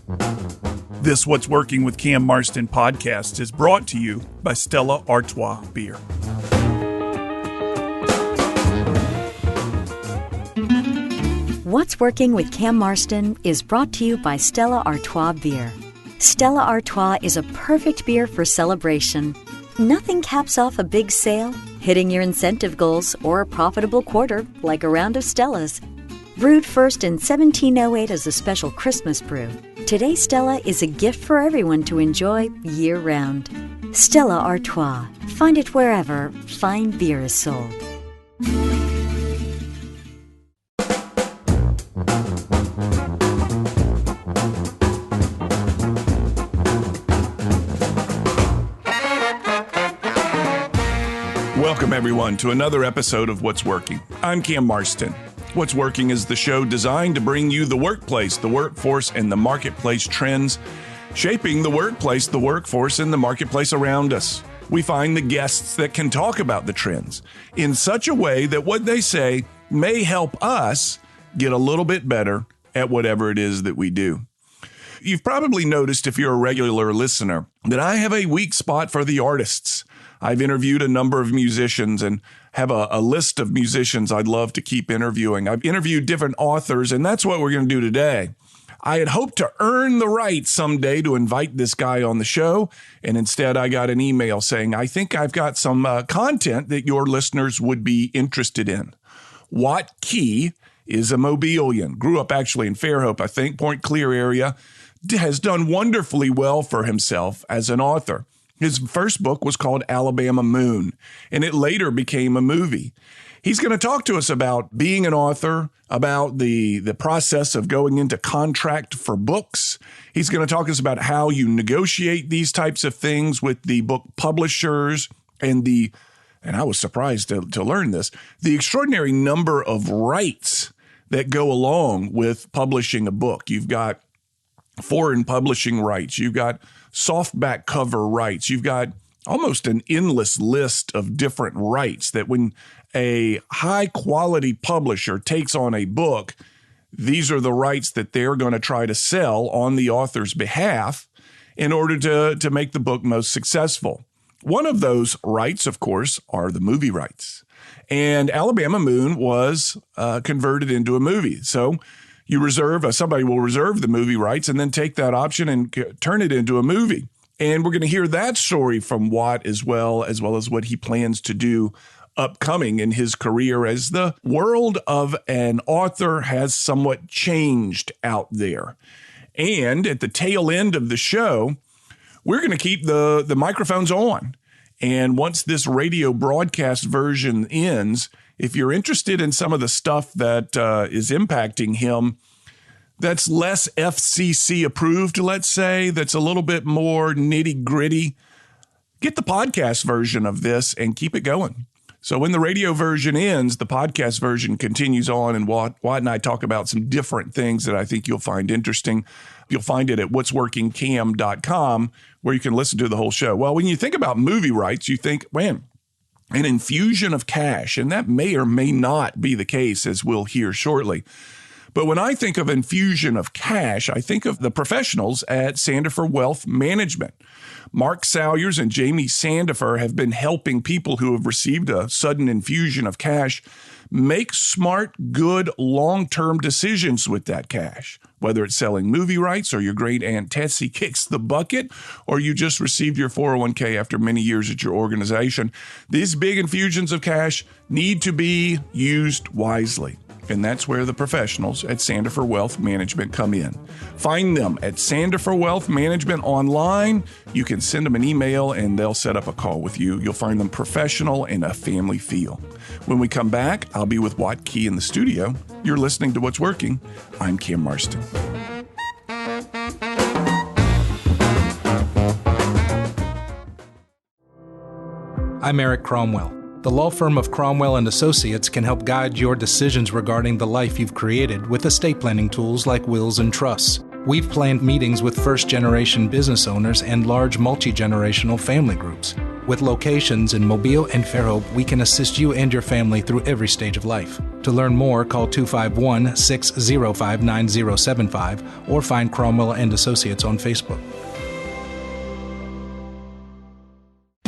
This What's Working with Cam Marston podcast is brought to you by Stella Artois Beer. What's Working with Cam Marston is brought to you by Stella Artois Beer. Stella Artois is a perfect beer for celebration. Nothing caps off a big sale, hitting your incentive goals, or a profitable quarter like a round of Stellas. Brewed first in 1708 as a special Christmas brew, today Stella is a gift for everyone to enjoy year-round. Stella Artois. Find it wherever fine beer is sold. Welcome, everyone, to another episode of What's Working. I'm Cam Marston. What's Working is the show designed to bring you the workplace, the workforce, and the marketplace trends, shaping the workplace, the workforce, and the marketplace around us. We find the guests that can talk about the trends in such a way that what they say may help us get a little bit better at whatever it is that we do. You've probably noticed, if you're a regular listener, that I have a weak spot for the artists. I've interviewed a number of musicians and have a list of musicians I'd love to keep interviewing. I've interviewed different authors, and that's what we're going to do today. I had hoped to earn the right someday to invite this guy on the show, and instead I got an email saying, I think I've got some content that your listeners would be interested in. Watt Key is a Mobilian, grew up actually in Fairhope, I think, Point Clear area, has done wonderfully well for himself as an author. His first book was called Alabama Moon, and it later became a movie. He's going to talk to us about being an author, about the process of going into contract for books. He's going to talk to us about how you negotiate these types of things with the book publishers and I was surprised to learn this, the extraordinary number of rights that go along with publishing a book. You've got foreign publishing rights. You've got softback cover rights. You've got almost an endless list of different rights that when a high quality publisher takes on a book, these are the rights that they're going to try to sell on the author's behalf in order to make the book most successful. One of those rights, of course, are the movie rights. And Alabama Moon was converted into a movie. So somebody will reserve the movie rights and then take that option and turn it into a movie. And we're going to hear that story from Watt as well as what he plans to do upcoming in his career as the world of an author has somewhat changed out there. And at the tail end of the show, we're going to keep the microphones on. And once this radio broadcast version ends, if you're interested in some of the stuff that is impacting him, that's less FCC approved, let's say, that's a little bit more nitty gritty, get the podcast version of this and keep it going. So when the radio version ends, the podcast version continues on, and Watt and I talk about some different things that I think you'll find interesting. You'll find it at what'sworkingcam.com, where you can listen to the whole show. Well, when you think about movie rights, you think, man, an infusion of cash, and that may or may not be the case, as we'll hear shortly. But when I think of infusion of cash, I think of the professionals at Sandifer Wealth Management. Mark Salyers and Jamie Sandifer have been helping people who have received a sudden infusion of cash make smart, good, long-term decisions with that cash. Whether it's selling movie rights, or your great Aunt Tessie kicks the bucket, or you just received your 401k after many years at your organization, these big infusions of cash need to be used wisely. And that's where the professionals at Sandifer Wealth Management come in. Find them at Sandifer Wealth Management online. You can send them an email and they'll set up a call with you. You'll find them professional and a family feel. When we come back, I'll be with Watt Key in the studio. You're listening to What's Working. I'm Cam Marston. I'm Eric Cromwell. The law firm of Cromwell & Associates can help guide your decisions regarding the life you've created with estate planning tools like wills and trusts. We've planned meetings with first-generation business owners and large multi-generational family groups. With locations in Mobile and Fairhope, we can assist you and your family through every stage of life. To learn more, call 251-605-9075 or find Cromwell and Associates on Facebook.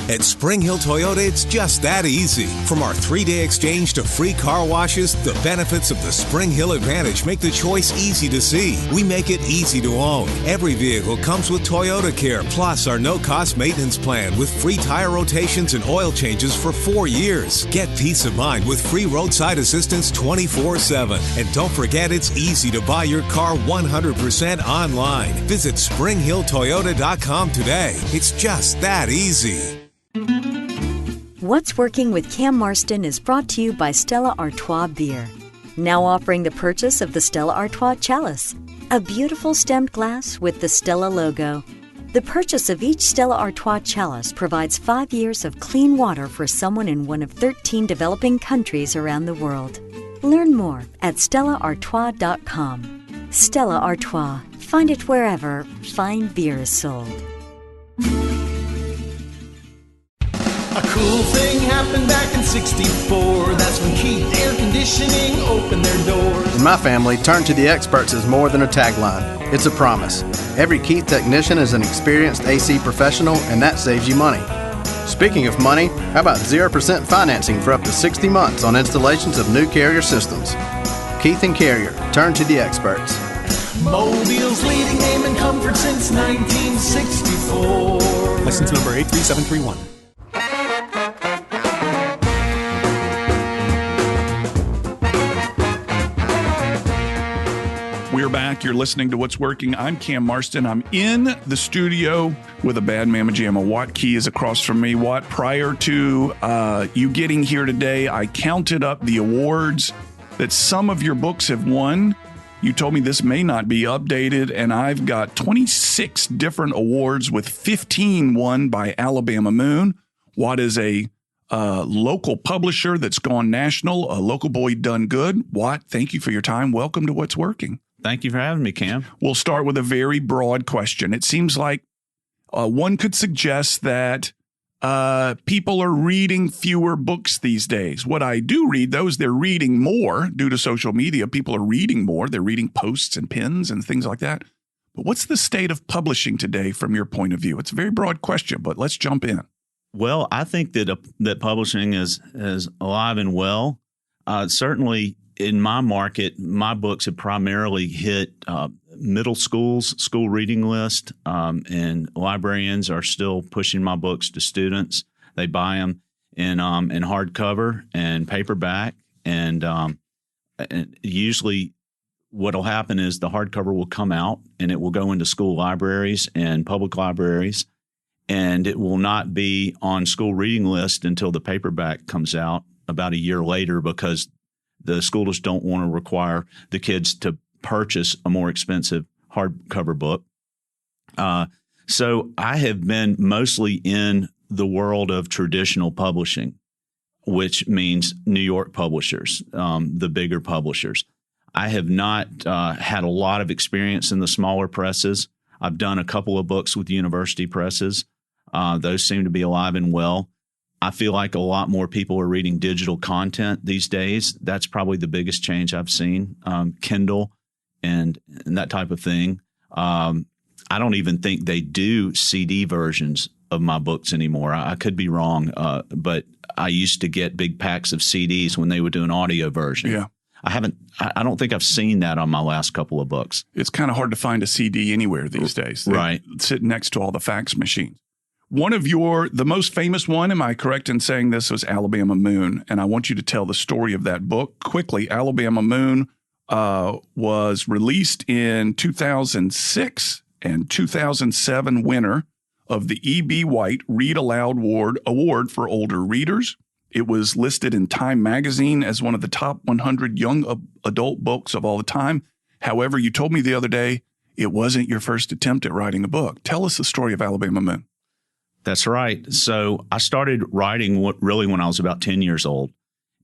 At Spring Hill Toyota, it's just that easy. From our 3-day exchange to free car washes, the benefits of the Spring Hill Advantage make the choice easy to see. We make it easy to own. Every vehicle comes with Toyota Care, plus our no-cost maintenance plan with free tire rotations and oil changes for 4 years. Get peace of mind with free roadside assistance 24/7. And don't forget, it's easy to buy your car 100% online. Visit SpringHillToyota.com today. It's just that easy. What's Working with Cam Marston is brought to you by Stella Artois Beer. Now offering the purchase of the Stella Artois Chalice, a beautiful stemmed glass with the Stella logo. The purchase of each Stella Artois Chalice provides 5 years of clean water for someone in one of 13 developing countries around the world. Learn more at StellaArtois.com. Stella Artois. Find it wherever fine beer is sold. A cool thing happened back in '64. That's when Keith Air Conditioning opened their doors. In my family, turn to the experts is more than a tagline. It's a promise. Every Keith technician is an experienced AC professional, and that saves you money. Speaking of money, how about 0% financing for up to 60 months on installations of new Carrier systems? Keith and Carrier, turn to the experts. Mobile's leading name in comfort since 1964. License number 83731. We're back. You're listening to What's Working. I'm Cam Marston. I'm in the studio with a bad mamma jamma. Watt Key is across from me. Watt, prior to you getting here today, I counted up the awards that some of your books have won. You told me this may not be updated, and I've got 26 different awards with 15 won by Alabama Moon. Watt is a local publisher that's gone national, a local boy done good. Watt, thank you for your time. Welcome to What's Working. Thank you for having me, Cam. We'll start with a very broad question. It seems like one could suggest that people are reading fewer books these days. What I do read, though, is they're reading more due to social media. People are reading more. They're reading posts and pins and things like that. But what's the state of publishing today from your point of view? It's a very broad question, but let's jump in. Well, I think that publishing is alive and well. Certainly, in my market, my books have primarily hit middle schools, school reading list, and librarians are still pushing my books to students. They buy them in hardcover and paperback, and usually what will happen is the hardcover will come out and it will go into school libraries and public libraries, and it will not be on school reading list until the paperback comes out about a year later, because the schools don't want to require the kids to purchase a more expensive hardcover book. So I have been mostly in the world of traditional publishing, which means New York publishers, the bigger publishers. I have not had a lot of experience in the smaller presses. I've done a couple of books with university presses. Those seem to be alive and well. I feel like a lot more people are reading digital content these days. That's probably the biggest change I've seen, Kindle and that type of thing. I don't even think they do CD versions of my books anymore. I could be wrong, but I used to get big packs of CDs when they would do an audio version. Yeah. I don't think I've seen that on my last couple of books. It's kind of hard to find a CD anywhere these days. Right. Sitting next to all the fax machines. One of the most famous one, am I correct in saying this, was Alabama Moon? And I want you to tell the story of that book quickly. Alabama Moon was released in 2006 and 2007 winner of the E.B. White Read Aloud Award for older readers. It was listed in Time magazine as one of the top 100 young adult books of all the time. However, you told me the other day it wasn't your first attempt at writing a book. Tell us the story of Alabama Moon. That's right. So I started writing when I was about 10 years old.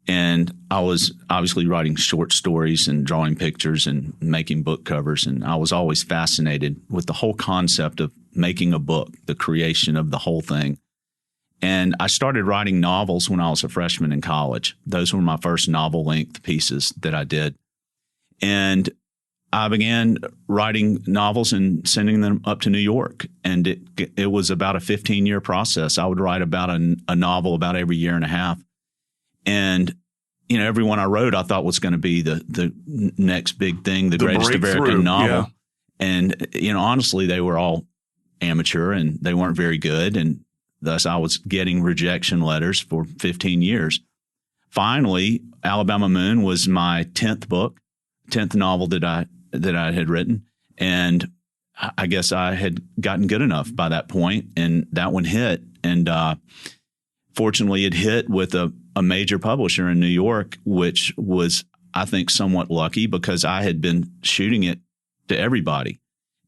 And I was obviously writing short stories and drawing pictures and making book covers. And I was always fascinated with the whole concept of making a book, the creation of the whole thing. And I started writing novels when I was a freshman in college. Those were my first novel-length pieces that I did. And I began writing novels and sending them up to New York. And it was about a 15-year process. I would write about a novel about every year and a half. And, every one I wrote I thought was going to be the next big thing, the greatest American novel. Yeah. And, honestly, they were all amateur and they weren't very good. And thus I was getting rejection letters for 15 years. Finally, Alabama Moon was my 10th novel that I had written. And I guess I had gotten good enough by that point, and that one hit. And fortunately, it hit with a major publisher in New York, which was, I think, somewhat lucky because I had been shooting it to everybody.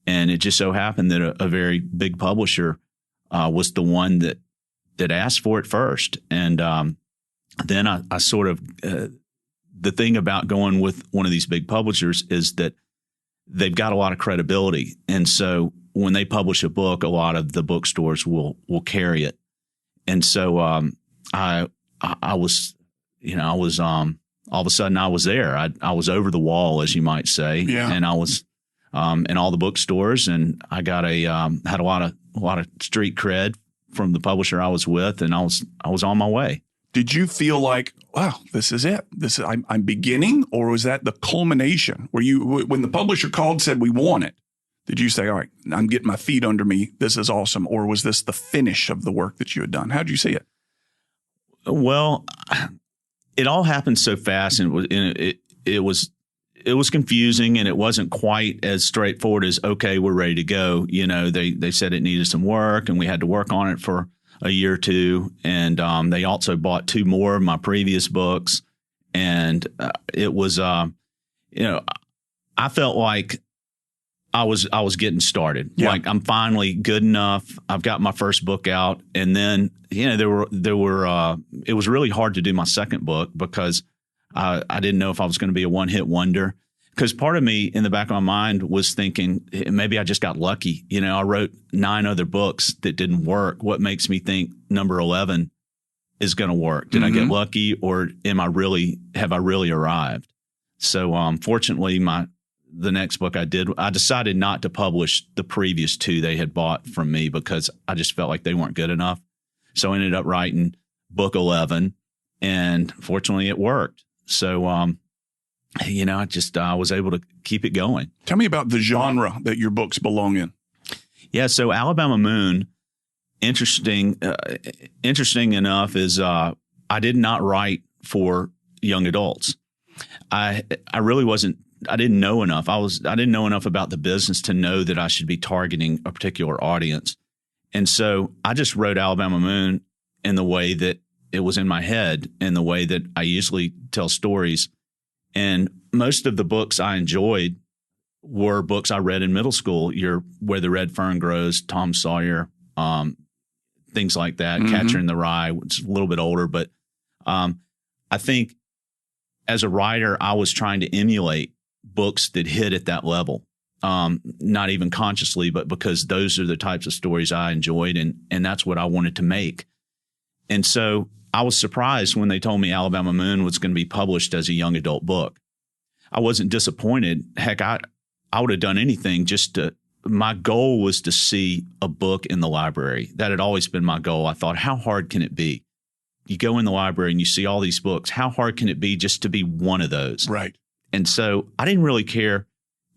And it just so happened that a very big publisher was the one that asked for it first. And then I sort of the thing about going with one of these big publishers is that they've got a lot of credibility. And so when they publish a book, a lot of the bookstores will carry it. And so I was all of a sudden I was there. I was over the wall, as you might say. Yeah. And I was in all the bookstores, and I got had a lot of street cred from the publisher I was with, and I was on my way. Did you feel like, wow, this is it? I'm beginning, or was that the culmination? When the publisher called, said we want it, did you say, all right, I'm getting my feet under me, this is awesome, or was this the finish of the work that you had done? How did you see it? Well, it all happened so fast, and it was confusing, and it wasn't quite as straightforward as, okay, we're ready to go. They said it needed some work, and we had to work on it for a year or two. And they also bought 2 more of my previous books. And it was, I felt like I was getting started. Yeah. Like I'm finally good enough. I've got my first book out. And then, there were it was really hard to do my second book because I didn't know if I was going to be a one-hit wonder. Because part of me in the back of my mind was thinking maybe I just got lucky. I wrote 9 other books that didn't work. What makes me think number 11 is going to work? Did I get lucky, or have I really arrived? So fortunately, the next book I decided not to publish the previous 2 they had bought from me because I just felt like they weren't good enough. So I ended up writing book 11, and fortunately it worked. So I was able to keep it going. Tell me about the genre that your books belong in. Yeah, so Alabama Moon, interesting enough is I did not write for young adults. I really wasn't. I didn't know enough. I didn't know enough about the business to know that I should be targeting a particular audience. And so I just wrote Alabama Moon in the way that it was in my head, in the way that I usually tell stories. And most of the books I enjoyed were books I read in middle school. Where the Red Fern Grows, Tom Sawyer, things like that, Catcher in the Rye, which is a little bit older. But I think as a writer, I was trying to emulate books that hit at that level, not even consciously, but because those are the types of stories I enjoyed, and that's what I wanted to make. And so I was surprised when they told me Alabama Moon was going to be published as a young adult book. I wasn't disappointed. Heck, I would have done anything my goal was to see a book in the library. That had always been my goal. I thought, how hard can it be? You go in the library and you see all these books. How hard can it be just to be one of those? Right. And so I didn't really care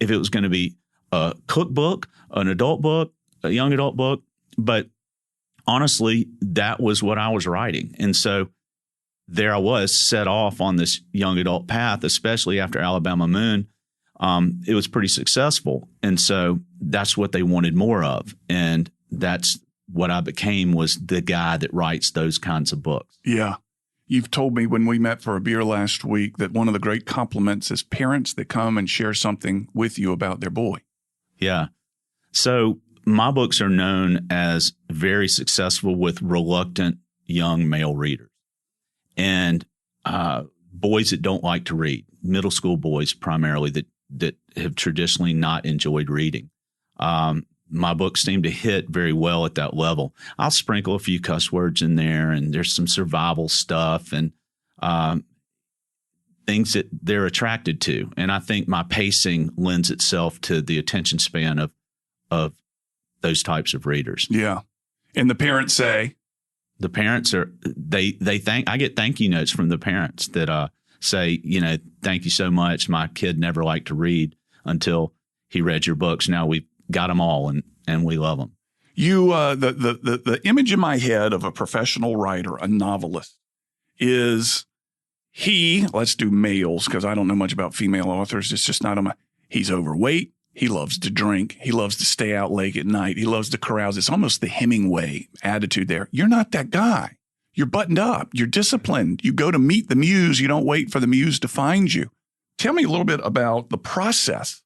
if it was going to be a cookbook, an adult book, a young adult book, but honestly, that was what I was writing. And so there I was set off on this young adult path, especially after Alabama Moon. It was pretty successful. And so that's what they wanted more of. And that's what I became, was the guy that writes those kinds of books. Yeah. You've told me when we met for a beer last week that one of the great compliments is parents that come and share something with you about their boy. Yeah. So my books are known as very successful with reluctant young male readers and boys that don't like to read, middle school boys primarily that have traditionally not enjoyed reading. my books seem to hit very well at that level. I'll sprinkle a few cuss words in there, and there's some survival stuff and things that they're attracted to. And I think my pacing lends itself to the attention span of those types of readers. Yeah. And the parents say? The parents I get thank you notes from the parents that say, thank you so much. My kid never liked to read until he read your books. Now we've got them all and we love them. You, the image in my head of a professional writer, a novelist, is let's do males because I don't know much about female authors. It's just not he's overweight. He loves to drink. He loves to stay out late at night. He loves to carouse. It's almost the Hemingway attitude there. You're not that guy. You're buttoned up. You're disciplined. You go to meet the muse. You don't wait for the muse to find you. Tell me a little bit about the process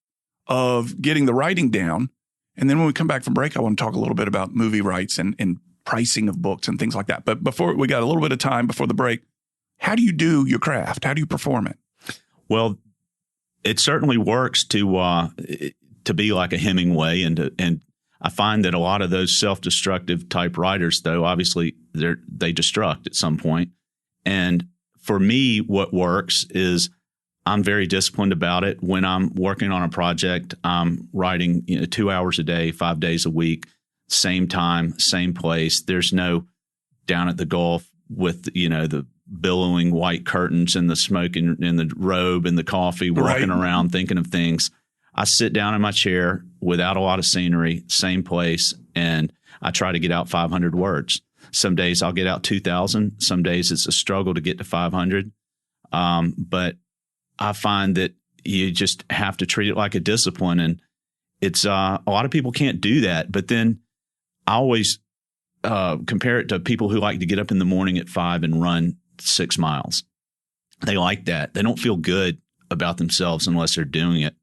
of getting the writing down. And then when we come back from break, I want to talk a little bit about movie rights and pricing of books and things like that. But before we got a little bit of time before the break, how do you do your craft? How do you perform it? Well, it certainly works to be like a Hemingway, and I find that a lot of those self-destructive type writers, though, obviously they destruct at some point. And for me, what works is I'm very disciplined about it. When I'm working on a project, I'm writing 2 hours a day, 5 days a week, same time, same place. There's no down at the Gulf with the billowing white curtains and the smoke in the robe and the coffee, walking around thinking of things. I sit down in my chair without a lot of scenery, same place, and I try to get out 500 words. Some days I'll get out 2,000. Some days it's a struggle to get to 500. But I find that you just have to treat it like a discipline. And it's a lot of people can't do that. But then I always compare it to people who like to get up in the morning at 5 and run 6 miles. They like that. They don't feel good about themselves unless they're doing it.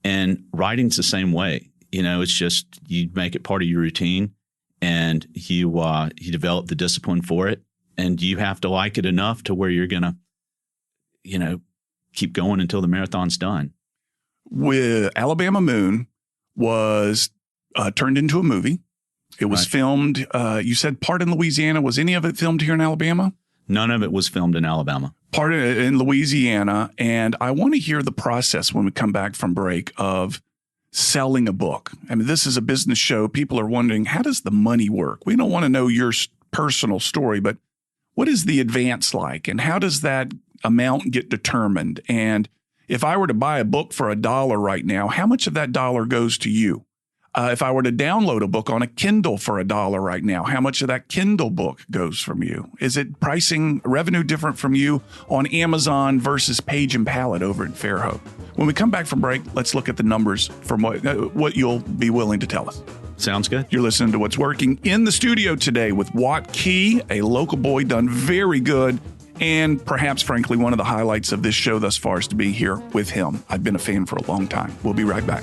And writing's the same way. It's just you make it part of your routine, and you develop the discipline for it, and you have to like it enough to where you're gonna, keep going until the marathon's done. With Alabama Moon was turned into a movie. It was filmed. You said part in Louisiana. Was any of it filmed here in Alabama? None of it was filmed in Alabama. Part of it in Louisiana. And I want to hear the process when we come back from break of selling a book. I mean, this is a business show. People are wondering, how does the money work? We don't want to know your personal story, but what is the advance like? And how does that amount get determined? And if I were to buy a book for $1 right now, how much of that dollar goes to you? If I were to download a book on a Kindle for $1 right now, how much of that Kindle book goes from you? Is it pricing revenue different from you on Amazon versus Page and Palette over at Fairhope? When we come back from break, let's look at the numbers from what you'll be willing to tell us. Sounds good. You're listening to What's Working in the studio today with Watt Key, a local boy done very good. And perhaps, frankly, one of the highlights of this show thus far is to be here with him. I've been a fan for a long time. We'll be right back.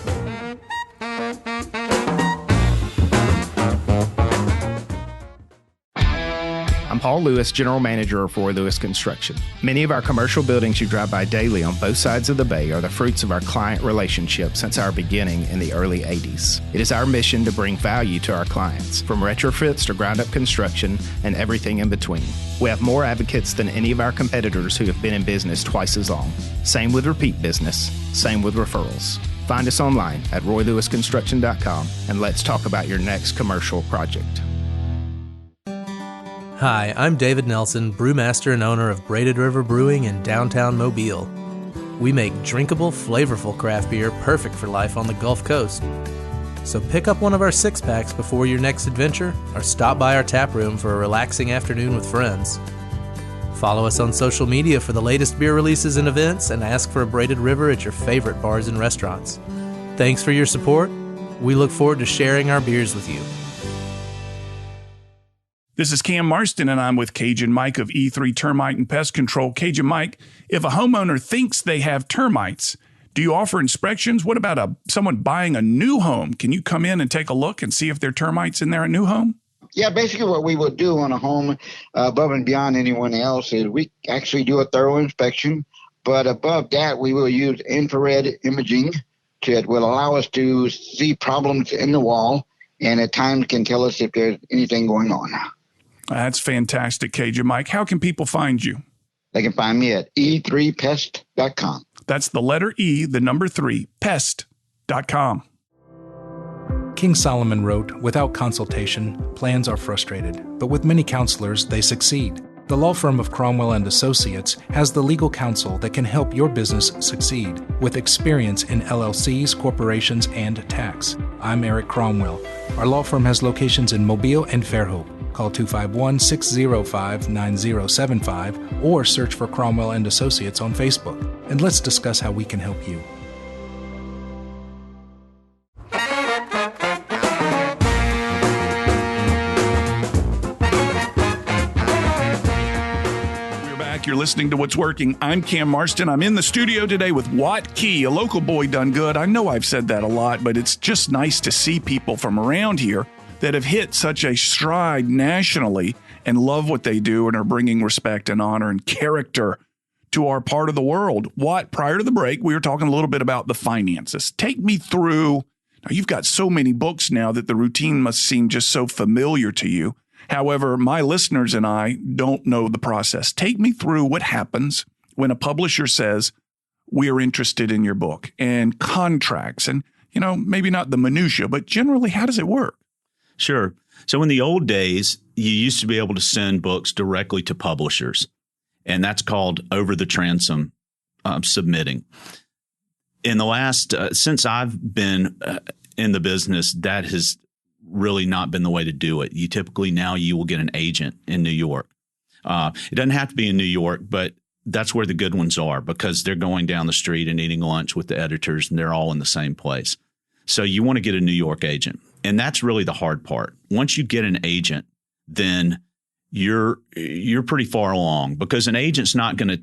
I'm Paul Lewis, General Manager of Roy Lewis Construction. Many of our commercial buildings you drive by daily on both sides of the bay are the fruits of our client relationship since our beginning in the early 80s. It is our mission to bring value to our clients, from retrofits to ground-up construction and everything in between. We have more advocates than any of our competitors who have been in business twice as long. Same with repeat business, same with referrals. Find us online at roylewisconstruction.com and let's talk about your next commercial project. Hi, I'm David Nelson, brewmaster and owner of Braided River Brewing in downtown Mobile. We make drinkable, flavorful craft beer perfect for life on the Gulf Coast. So pick up one of our 6-packs before your next adventure, or stop by our tap room for a relaxing afternoon with friends. Follow us on social media for the latest beer releases and events, and ask for a Braided River at your favorite bars and restaurants. Thanks for your support. We look forward to sharing our beers with you. This is Cam Marston, and I'm with Cajun Mike of E3 Termite and Pest Control. Cajun Mike, if a homeowner thinks they have termites, do you offer inspections? What about someone buying a new home? Can you come in and take a look and see if there are termites in their new home? Yeah, basically what we would do on a home above and beyond anyone else is we actually do a thorough inspection. But above that, we will use infrared imaging it will allow us to see problems in the wall, and at times can tell us if there's anything going on. That's fantastic, Cajun Mike. How can people find you? They can find me at e3pest.com. That's the letter E, the number 3, pest.com. King Solomon wrote, "Without consultation, plans are frustrated, but with many counselors, they succeed." The law firm of Cromwell and Associates has the legal counsel that can help your business succeed with experience in LLCs, corporations, and tax. I'm Eric Cromwell. Our law firm has locations in Mobile and Fairhope. Call 251-605-9075 or search for Cromwell and Associates on Facebook. And let's discuss how we can help you. You're listening to What's Working. I'm Cam Marston. I'm in the studio today with Watt Key, a local boy done good. I know I've said that a lot, but it's just nice to see people from around here that have hit such a stride nationally and love what they do and are bringing respect and honor and character to our part of the world. Watt, prior to the break, we were talking a little bit about the finances. Take me through. Now, you've got so many books now that the routine must seem just so familiar to you. However, my listeners and I don't know the process. Take me through what happens when a publisher says, we're interested in your book, and contracts and, maybe not the minutia, but generally, how does it work? Sure. So in the old days, you used to be able to send books directly to publishers, and that's called over the transom submitting. In the last, since I've been in the business, that has really not been the way to do it. You typically now you will get an agent in New York. It doesn't have to be in New York, but that's where the good ones are because they're going down the street and eating lunch with the editors and they're all in the same place. So you want to get a New York agent. And that's really the hard part. Once you get an agent, then you're pretty far along because an agent's not going to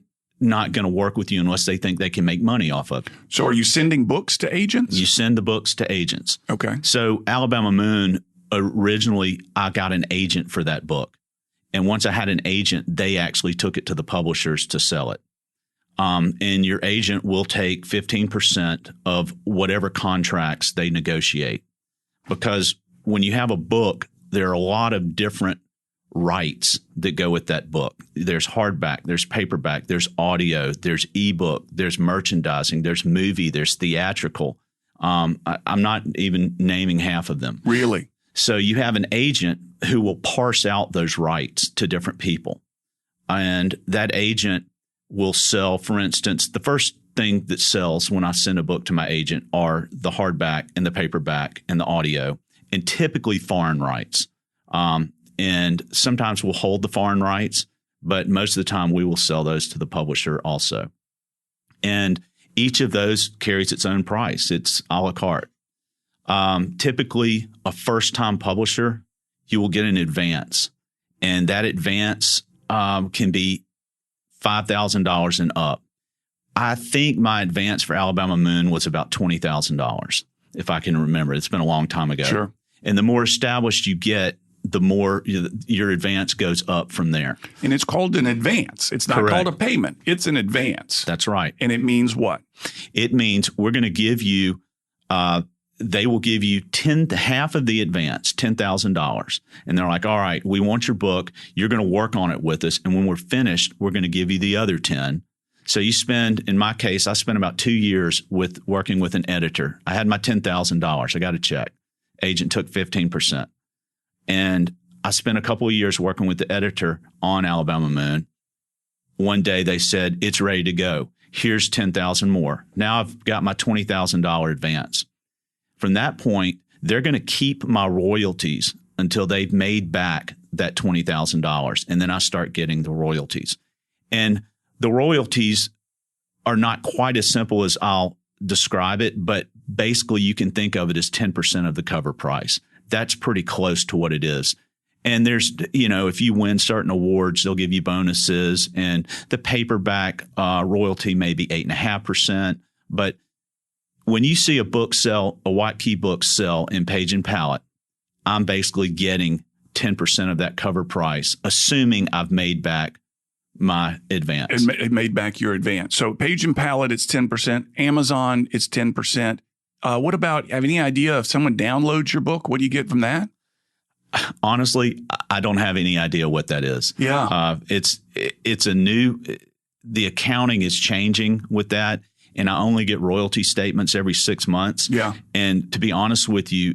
work with you unless they think they can make money off of it. So are you sending books to agents? You send the books to agents. Okay. So Alabama Moon, originally I got an agent for that book. And once I had an agent, they actually took it to the publishers to sell it. And your agent will take 15% of whatever contracts they negotiate. Because when you have a book, there are a lot of different rights that go with that book. There's hardback, there's paperback, there's audio, there's ebook, there's merchandising, there's movie, there's theatrical. I'm not even naming half of them. Really? So you have an agent who will parse out those rights to different people. And that agent will sell, for instance, the first thing that sells when I send a book to my agent are the hardback and the paperback and the audio, and typically foreign rights. And sometimes we'll hold the foreign rights, but most of the time we will sell those to the publisher also. And each of those carries its own price. It's a la carte. Typically, a first-time publisher, you will get an advance, and that advance can be $5,000 and up. I think my advance for Alabama Moon was about $20,000, if I can remember. It's been a long time ago. Sure. And the more established you get, the more your advance goes up from there. And it's called an advance. It's not called a payment. It's an advance. That's right. And it means what? It means we're going to give you they will give you half of the advance, $10,000. And they're like, all right, we want your book. You're going to work on it with us. And when we're finished, we're going to give you the other 10. So you spend, in my case, I spent about 2 years working with an editor. I had my $10,000. I got a check. Agent took 15%. And I spent a couple of years working with the editor on Alabama Moon. One day they said, it's ready to go. Here's 10,000 more. Now I've got my $20,000 advance. From that point, they're going to keep my royalties until they've made back that $20,000. And then I start getting the royalties. And the royalties are not quite as simple as I'll describe it, but basically you can think of it as 10% of the cover price. That's pretty close to what it is. And there's, if you win certain awards, they'll give you bonuses, and the paperback royalty may be 8.5%. But when you see a book sell, a Watt Key book sell in Page and Palette, I'm basically getting 10% of that cover price, assuming I've made back my advance. It made back your advance. So Page and Palette, it's 10%. Amazon, it's 10%. What about, have any idea if someone downloads your book, what do you get from that? Honestly, I don't have any idea what that is. Yeah. It's the accounting is changing with that. And I only get royalty statements every 6 months. Yeah. And to be honest with you,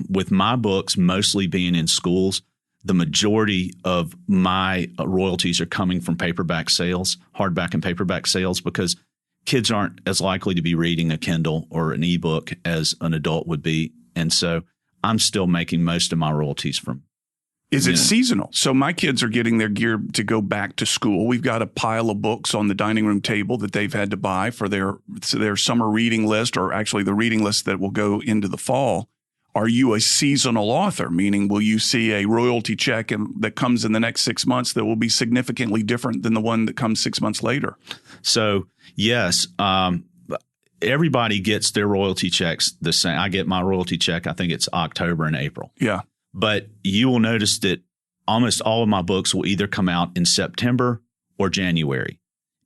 with my books mostly being in schools, the majority of my royalties are coming from paperback sales, hardback and paperback sales, because kids aren't as likely to be reading a Kindle or an ebook as an adult would be. And so I'm still making most of my royalties from. Is it seasonal? So my kids are getting their gear to go back to school. We've got a pile of books on the dining room table that they've had to buy for their summer reading list, or actually the reading list that will go into the fall. Are you a seasonal author? Meaning, will you see a royalty check that comes in the next 6 months that will be significantly different than the one that comes 6 months later? So, yes, everybody gets their royalty checks the same. I get my royalty check, I think it's October and April. Yeah. But you will notice that almost all of my books will either come out in September or January.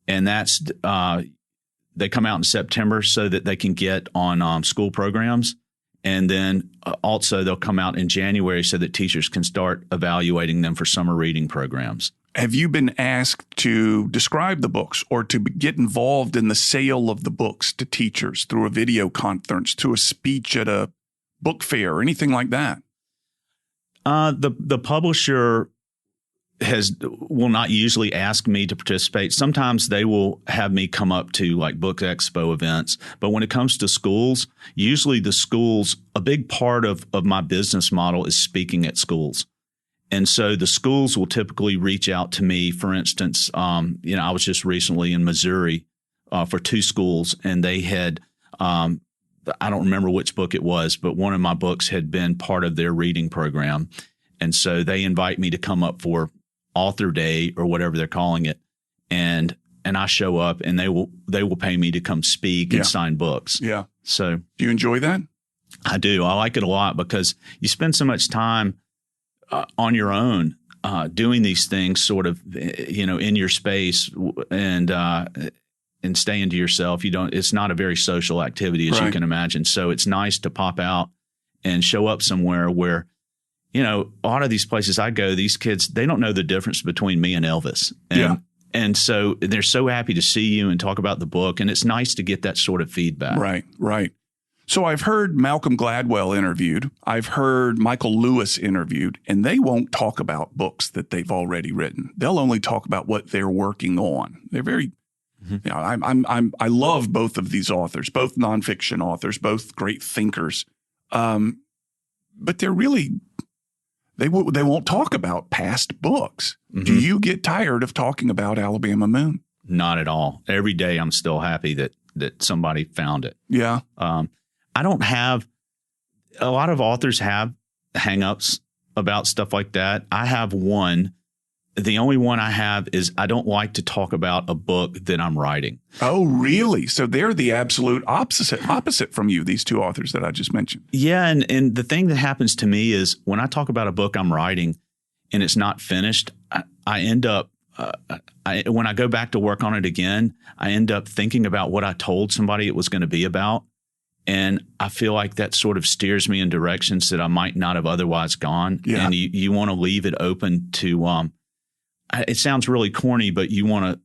And that's they come out in September so that they can get on school programs. And then also they'll come out in January so that teachers can start evaluating them for summer reading programs. Have you been asked to describe the books or to get involved in the sale of the books to teachers through a video conference, to a speech at a book fair, or anything like that? The publisher will not usually ask me to participate. Sometimes they will have me come up to like book expo events. But when it comes to schools, usually the schools, a big part of my business model is speaking at schools. And so the schools will typically reach out to me. For instance, I was just recently in Missouri for 2 schools, and they had, I don't remember which book it was, but one of my books had been part of their reading program. And so they invite me to come up for author day or whatever they're calling it. And I show up, and they will pay me to come speak and sign books. Yeah. So do you enjoy that? I do. I like it a lot because you spend so much time on your own doing these things sort of, in your space and staying to yourself. It's not a very social activity, as you can imagine. So it's nice to pop out and show up somewhere where, a lot of these places I go, these kids, they don't know the difference between me and Elvis. And so they're so happy to see you and talk about the book. And it's nice to get that sort of feedback. Right. So I've heard Malcolm Gladwell interviewed. I've heard Michael Lewis interviewed, and they won't talk about books that they've already written. They'll only talk about what they're working on. They're very, I love both of these authors, both nonfiction authors, both great thinkers. But they're really, they won't talk about past books. Mm-hmm. Do you get tired of talking about Alabama Moon? Not at all. Every day I'm still happy that somebody found it. Yeah. I don't have – a lot of authors have hang-ups about stuff like that. I have one. The only one I have is I don't like to talk about a book that I'm writing. Oh, really? So they're the absolute opposite from you, these 2 authors that I just mentioned. Yeah, and the thing that happens to me is when I talk about a book I'm writing and it's not finished, I end up when I go back to work on it again, I end up thinking about what I told somebody it was going to be about. And I feel like that sort of steers me in directions that I might not have otherwise gone. Yeah. And you want to leave it open to it sounds really corny, but you want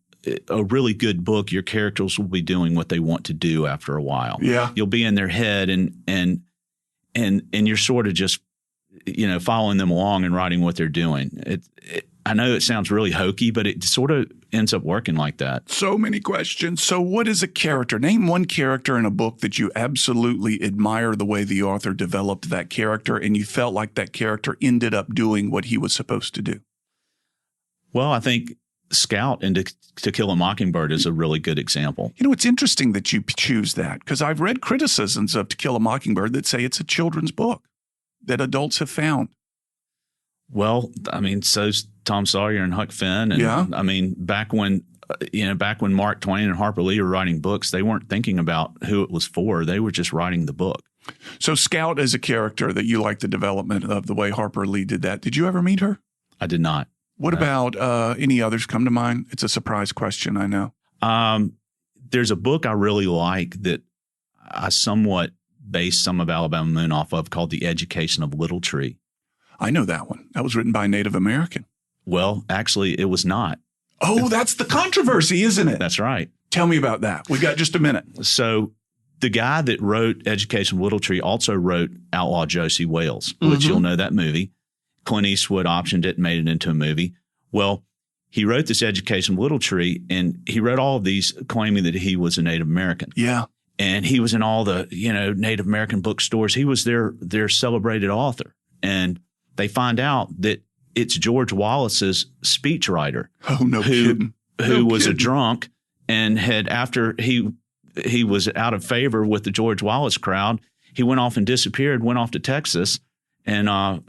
a really good book. Your characters will be doing what they want to do after a while. Yeah. You'll be in their head and you're sort of just, following them along and writing what they're doing. I know it sounds really hokey, but it sort of ends up working like that. So many questions. So what is a character? Name one character in a book that you absolutely admire the way the author developed that character and you felt like that character ended up doing what he was supposed to do. Well, I think Scout in To Kill a Mockingbird is a really good example. It's interesting that you choose that because I've read criticisms of To Kill a Mockingbird that say it's a children's book that adults have found. Well, I mean, so's Tom Sawyer and Huck Finn. And I mean, back when Mark Twain and Harper Lee were writing books, they weren't thinking about who it was for. They were just writing the book. So Scout is a character that you like the development of the way Harper Lee did that. Did you ever meet her? I did not. What about any others come to mind? It's a surprise question, I know. There's a book I really like that I somewhat based some of Alabama Moon off of, called The Education of Little Tree. I know that one. That was written by a Native American. Well, actually, it was not. Oh, that's the controversy, isn't it? That's right. Tell me about that. We got just a minute. So the guy that wrote Education of Little Tree also wrote Outlaw Josie Wales, which you'll know that movie. Clint Eastwood optioned it and made it into a movie. Well, he wrote this Education of Little Tree, and he wrote all of these claiming that he was a Native American. Yeah. And he was in all the, Native American bookstores. He was their celebrated author. And they find out that it's George Wallace's speechwriter. Oh, no kidding. Who was a drunk and had, after he was out of favor with the George Wallace crowd, he went off and disappeared, went off to Texas and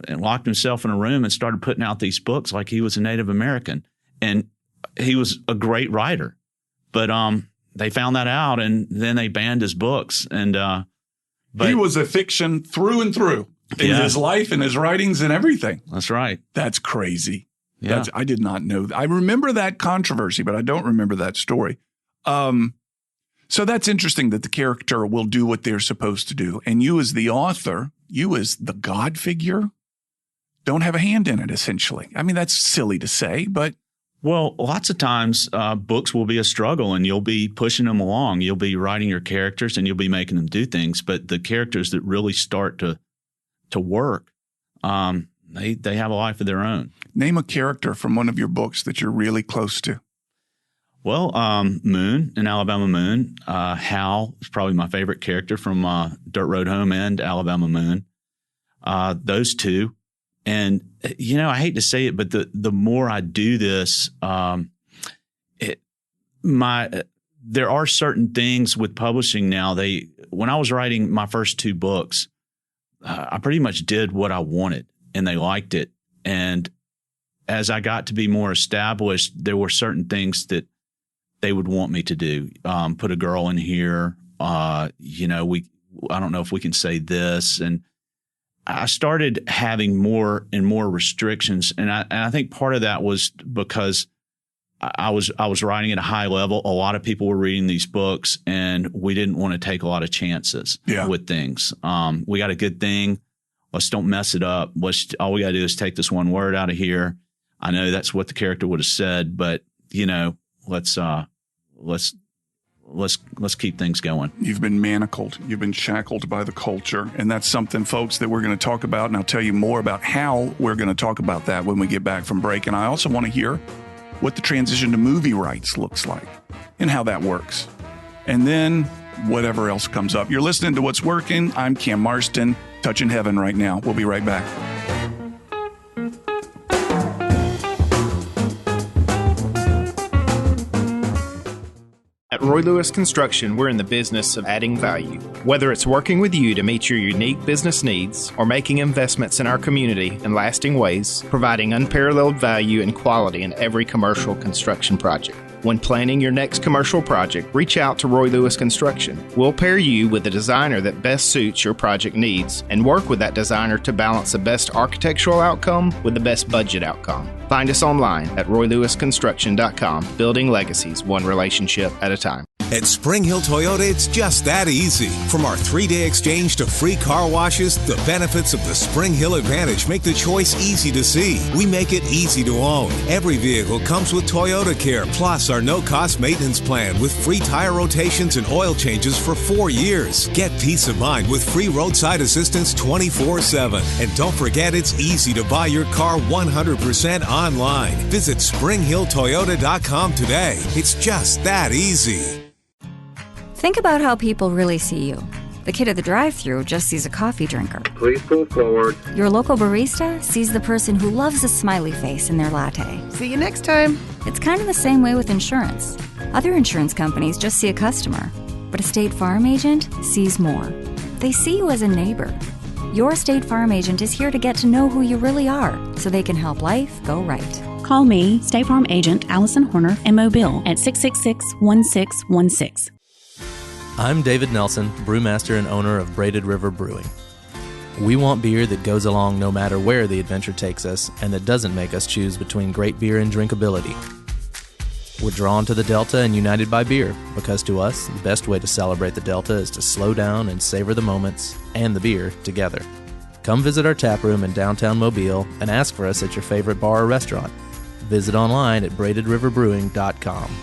locked himself in a room and started putting out these books like he was a Native American. And he was a great writer. But they found that out, and then they banned his books. And but he was a fiction through and through in his life and his writings and everything. That's right. That's crazy. Yeah. I did not know. I remember that controversy, but I don't remember that story. So that's interesting that the character will do what they're supposed to do. And you as the author, you as the God figure, don't have a hand in it, essentially. I mean, that's silly to say, but. Well, lots of times books will be a struggle, and you'll be pushing them along. You'll be writing your characters and you'll be making them do things. But the characters that really start to work, they have a life of their own. Name a character from one of your books that you're really close to. Well, Moon in Alabama Moon. Hal is probably my favorite character from Dirt Road Home and Alabama Moon. Those two. And, I hate to say it, but the more I do this, there are certain things with publishing now. When I was writing my first two books, I pretty much did what I wanted, and they liked it. And as I got to be more established, there were certain things that they would want me to do. Put a girl in here. I don't know if we can say this. And I started having more and more restrictions. And I think part of that was because I was writing at a high level. A lot of people were reading these books, and we didn't want to take a lot of chances with things. We got a good thing. Let's don't mess it up. All we got to do is take this one word out of here. I know that's what the character would have said, but let's keep things going. You've been manacled. You've been shackled by the culture. And that's something, folks, that we're going to talk about. And I'll tell you more about how we're going to talk about that when we get back from break. And I also want to hear what the transition to movie rights looks like and how that works. And then whatever else comes up. You're listening to What's Working. I'm Cam Marston, touching heaven right now. We'll be right back. At Roy Lewis Construction, we're in the business of adding value. Whether it's working with you to meet your unique business needs or making investments in our community in lasting ways, providing unparalleled value and quality in every commercial construction project. When planning your next commercial project, reach out to Roy Lewis Construction. We'll pair you with a designer that best suits your project needs and work with that designer to balance the best architectural outcome with the best budget outcome. Find us online at roylewisconstruction.com, building legacies one relationship at a time. At Spring Hill Toyota, it's just that easy. From our 3-day exchange to free car washes, the benefits of the Spring Hill Advantage make the choice easy to see. We make it easy to own. Every vehicle comes with Toyota Care, plus our no-cost maintenance plan with free tire rotations and oil changes for 4 years. Get peace of mind with free roadside assistance 24/7. And don't forget, it's easy to buy your car 100% online. Visit SpringHillToyota.com today. It's just that easy. Think about how people really see you. The kid at the drive-thru just sees a coffee drinker. Please pull forward. Your local barista sees the person who loves a smiley face in their latte. See you next time. It's kind of the same way with insurance. Other insurance companies just see a customer, but a State Farm agent sees more. They see you as a neighbor. Your State Farm agent is here to get to know who you really are, so they can help life go right. Call me, State Farm agent Allison Horner, in Mobile at 666-1616. I'm David Nelson, brewmaster and owner of Braided River Brewing. We want beer that goes along no matter where the adventure takes us and that doesn't make us choose between great beer and drinkability. We're drawn to the Delta and united by beer, because to us, the best way to celebrate the Delta is to slow down and savor the moments and the beer together. Come visit our tap room in downtown Mobile and ask for us at your favorite bar or restaurant. Visit online at braidedriverbrewing.com.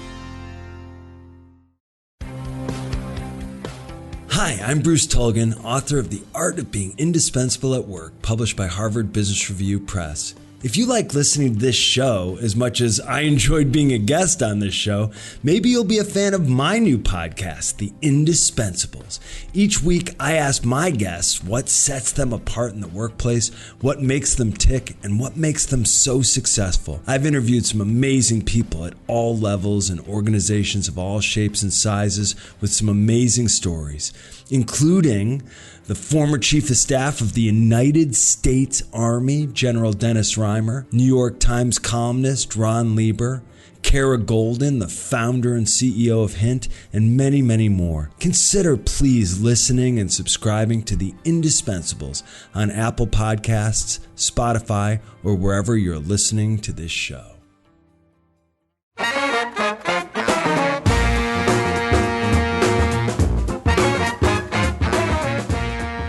Hi, I'm Bruce Tulgan, author of The Art of Being Indispensable at Work, published by Harvard Business Review Press. If you like listening to this show as much as I enjoyed being a guest on this show, maybe you'll be a fan of my new podcast, The Indispensables. Each week, I ask my guests what sets them apart in the workplace, what makes them tick, and what makes them so successful. I've interviewed some amazing people at all levels and organizations of all shapes and sizes with some amazing stories, including the former Chief of Staff of the United States Army, General Dennis Reimer, New York Times columnist Ron Lieber, Kara Golden, the founder and CEO of Hint, and many, many more. Consider please listening and subscribing to The Indispensables on Apple Podcasts, Spotify, or wherever you're listening to this show.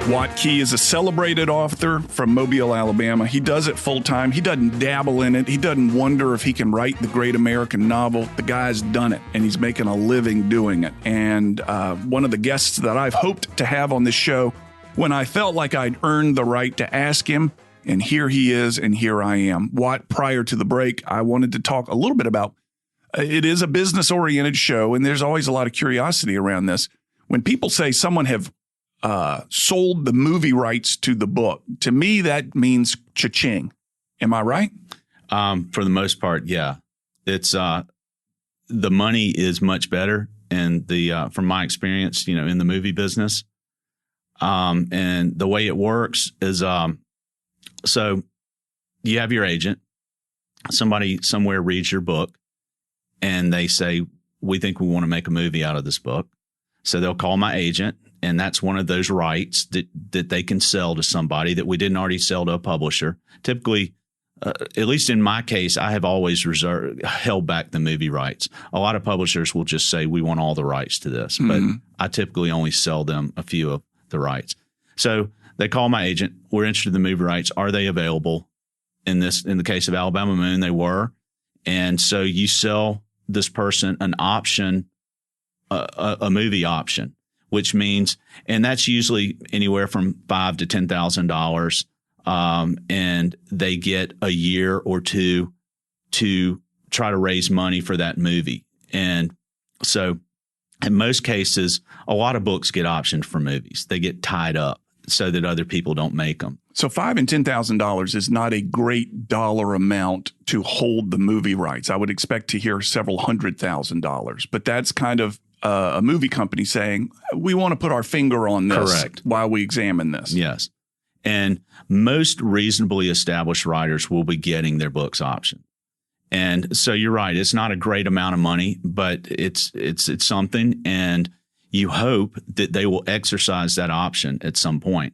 Watt Key is a celebrated author from Mobile, Alabama. He does it full time. He doesn't dabble in it. He doesn't wonder if he can write the great American novel. The guy's done it, and he's making a living doing it. And one of the guests that I've hoped to have on this show when I felt like I'd earned the right to ask him, and here he is, and here I am. Watt, prior to the break, I wanted to talk a little bit about, it is a business-oriented show, and there's always a lot of curiosity around this. When people say someone have sold the movie rights to the book, to me that means cha-ching. Am I right? For the most part, yeah. It's the money is much better, and the from my experience, in the movie business, and the way it works is so you have your agent. Somebody somewhere reads your book, and they say, "We think we want to make a movie out of this book." So they'll call my agent. And that's one of those rights that they can sell to somebody that we didn't already sell to a publisher. Typically, at least in my case, I have always held back the movie rights. A lot of publishers will just say, we want all the rights to this. But I typically only sell them a few of the rights. So they call my agent. We're interested in the movie rights. Are they available? In the case of Alabama Moon, they were. And so you sell this person an option, a movie option, which means, and that's usually anywhere from $5,000 to $10,000, and they get a year or two to try to raise money for that movie. And so, in most cases, a lot of books get optioned for movies. They get tied up so that other people don't make them. So $5,000 and $10,000 is not a great dollar amount to hold the movie rights. I would expect to hear several $100,000, but that's kind of a movie company saying, we want to put our finger on this. Correct. While we examine this. Yes. And most reasonably established writers will be getting their books optioned. And so you're right. It's not a great amount of money, but it's something. And you hope that they will exercise that option at some point.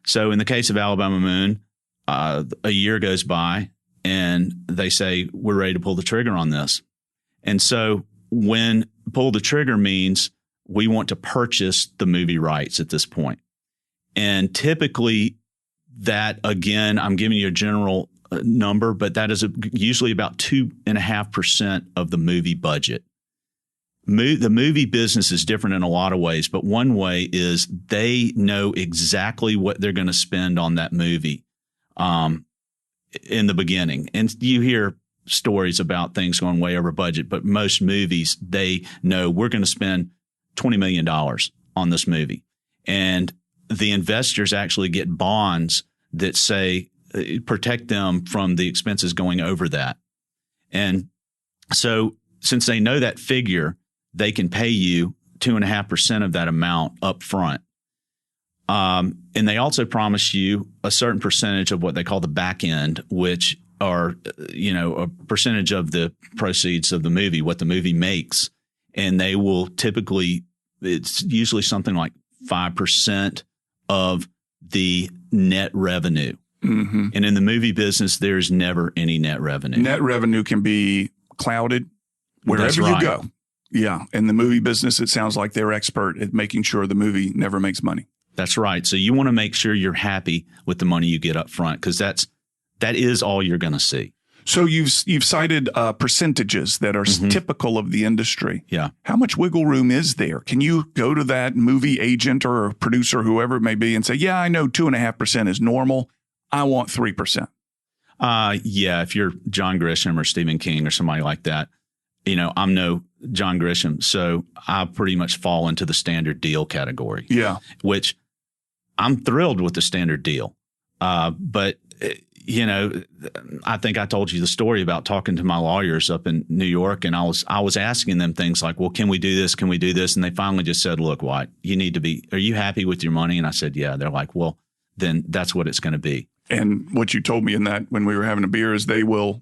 So in the case of Alabama Moon, a year goes by and they say, we're ready to pull the trigger on this. And so when pull the trigger means we want to purchase the movie rights at this point. And typically that, again, I'm giving you a general number, but that is usually about 2.5% of the movie budget. The movie business is different in a lot of ways, but one way is they know exactly what they're going to spend on that movie in the beginning. And you hear stories about things going way over budget, but most movies, they know we're going to spend $20 million on this movie. And the investors actually get bonds that say, protect them from the expenses going over that. And so since they know that figure, they can pay you 2.5% of that amount up front. And they also promise you a certain percentage of what they call the back end, which are, a percentage of the proceeds of the movie, what the movie makes. And they will typically, it's usually something like 5% of the net revenue. Mm-hmm. And in the movie business, there's never any net revenue. Net revenue can be clouded. wherever right. you go. Yeah. And the movie business, it sounds like they're expert at making sure the movie never makes money. That's right. So you want to make sure you're happy with the money you get up front, because that is all you're going to see. So you've cited percentages that are typical of the industry. Yeah. How much wiggle room is there? Can you go to that movie agent or producer, whoever it may be, and say, yeah, I know 2.5% is normal. I want 3%. Yeah. If you're John Grisham or Stephen King or somebody like that, I'm no John Grisham, so I pretty much fall into the standard deal category. Yeah. Which I'm thrilled with the standard deal. But I think I told you the story about talking to my lawyers up in New York, and I was asking them things like, well, can we do this? Can we do this? And they finally just said, look, Watt, are you happy with your money? And I said, yeah. They're like, well, then that's what it's going to be. And what you told me in that when we were having a beer is they'll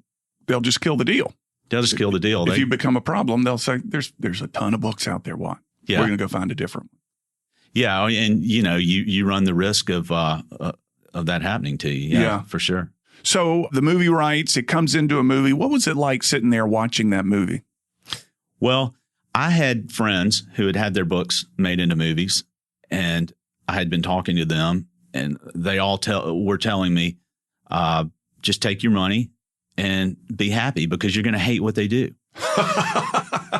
just kill the deal. They'll just kill the deal. If you become a problem, they'll say, there's a ton of books out there, Watt. Yeah. We're going to go find a different one. Yeah. And, you run the risk of that happening to you. Yeah, for sure. So the movie rights, it comes into a movie. What was it like sitting there watching that movie? Well, I had friends who had their books made into movies, and I had been talking to them, and they all were telling me, just take your money and be happy, because you're going to hate what they do.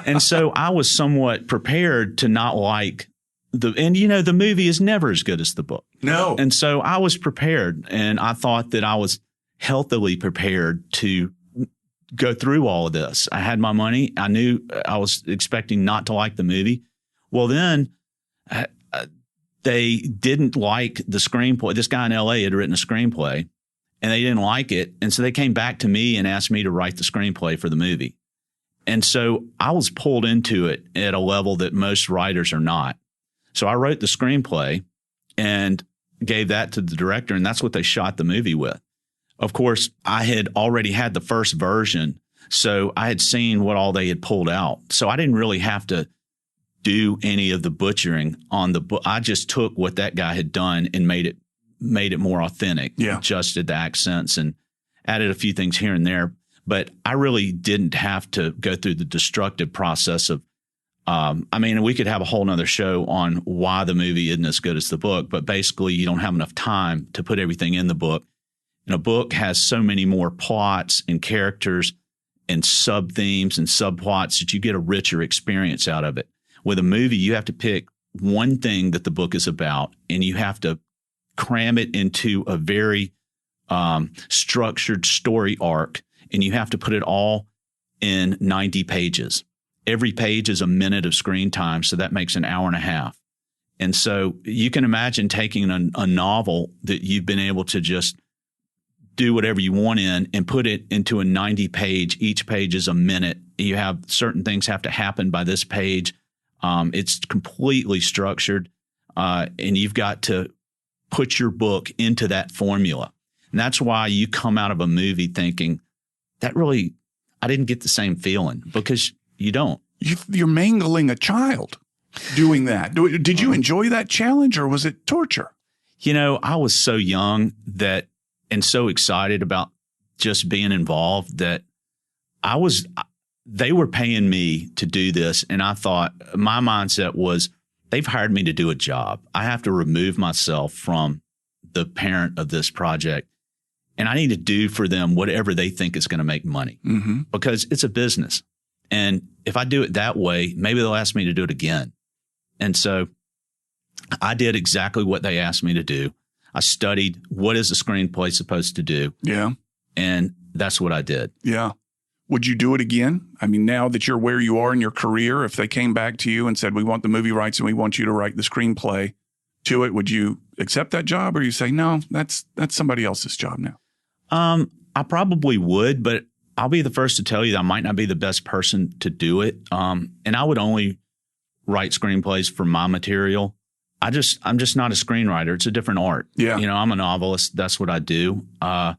And so I was somewhat prepared to not like the movie is never as good as the book. No. And so I was prepared, and I thought that I was healthily prepared to go through all of this. I had my money. I knew I was expecting not to like the movie. Well, then they didn't like the screenplay. This guy in LA had written a screenplay, and they didn't like it. And so they came back to me and asked me to write the screenplay for the movie. And so I was pulled into it at a level that most writers are not. So I wrote the screenplay and gave that to the director, and that's what they shot the movie with. Of course, I had already had the first version, so I had seen what all they had pulled out. So I didn't really have to do any of the butchering on the book. I just took what that guy had done and made it more authentic. Yeah. Adjusted the accents and added a few things here and there. But I really didn't have to go through the destructive process of, we could have a whole nother show on why the movie isn't as good as the book, but basically you don't have enough time to put everything in the book. And a book has so many more plots and characters and sub-themes and subplots that you get a richer experience out of it. With a movie, you have to pick one thing that the book is about, and you have to cram it into a very structured story arc, and you have to put it all in 90 pages. Every page is a minute of screen time, so that makes an hour and a half. And so you can imagine taking a novel that you've been able to just do whatever you want in and put it into a 90-page. Each page is a minute. You have certain things have to happen by this page. It's completely structured, and you've got to put your book into that formula. And that's why you come out of a movie thinking, I didn't get the same feeling, because you don't. You're mangling a child doing that. Did you enjoy that challenge, or was it torture? I was so young and so excited about just being involved that they were paying me to do this. And I thought, my mindset was, they've hired me to do a job. I have to remove myself from the parent of this project, and I need to do for them whatever they think is going to make money, because it's a business. And if I do it that way, maybe they'll ask me to do it again. And so I did exactly what they asked me to do. I studied, what is a screenplay supposed to do? Yeah. And that's what I did. Yeah. Would you do it again? Now that you're where you are in your career, if they came back to you and said, we want the movie rights and we want you to write the screenplay to it, would you accept that job, or you say, no, that's somebody else's job now? I probably would, but I'll be the first to tell you that I might not be the best person to do it. And I would only write screenplays for my material. I'm just not a screenwriter. It's a different art. Yeah. I'm a novelist. That's what I do. I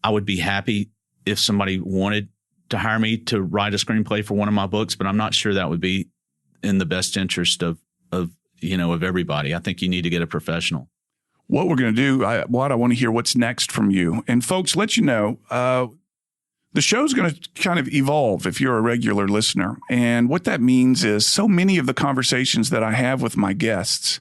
would be happy if somebody wanted to hire me to write a screenplay for one of my books, but I'm not sure that would be in the best interest of everybody. I think you need to get a professional. What we're going to do, I want to hear what's next from you. And folks, let you know, The show's going to kind of evolve if you're a regular listener. And what that means is so many of the conversations that I have with my guests,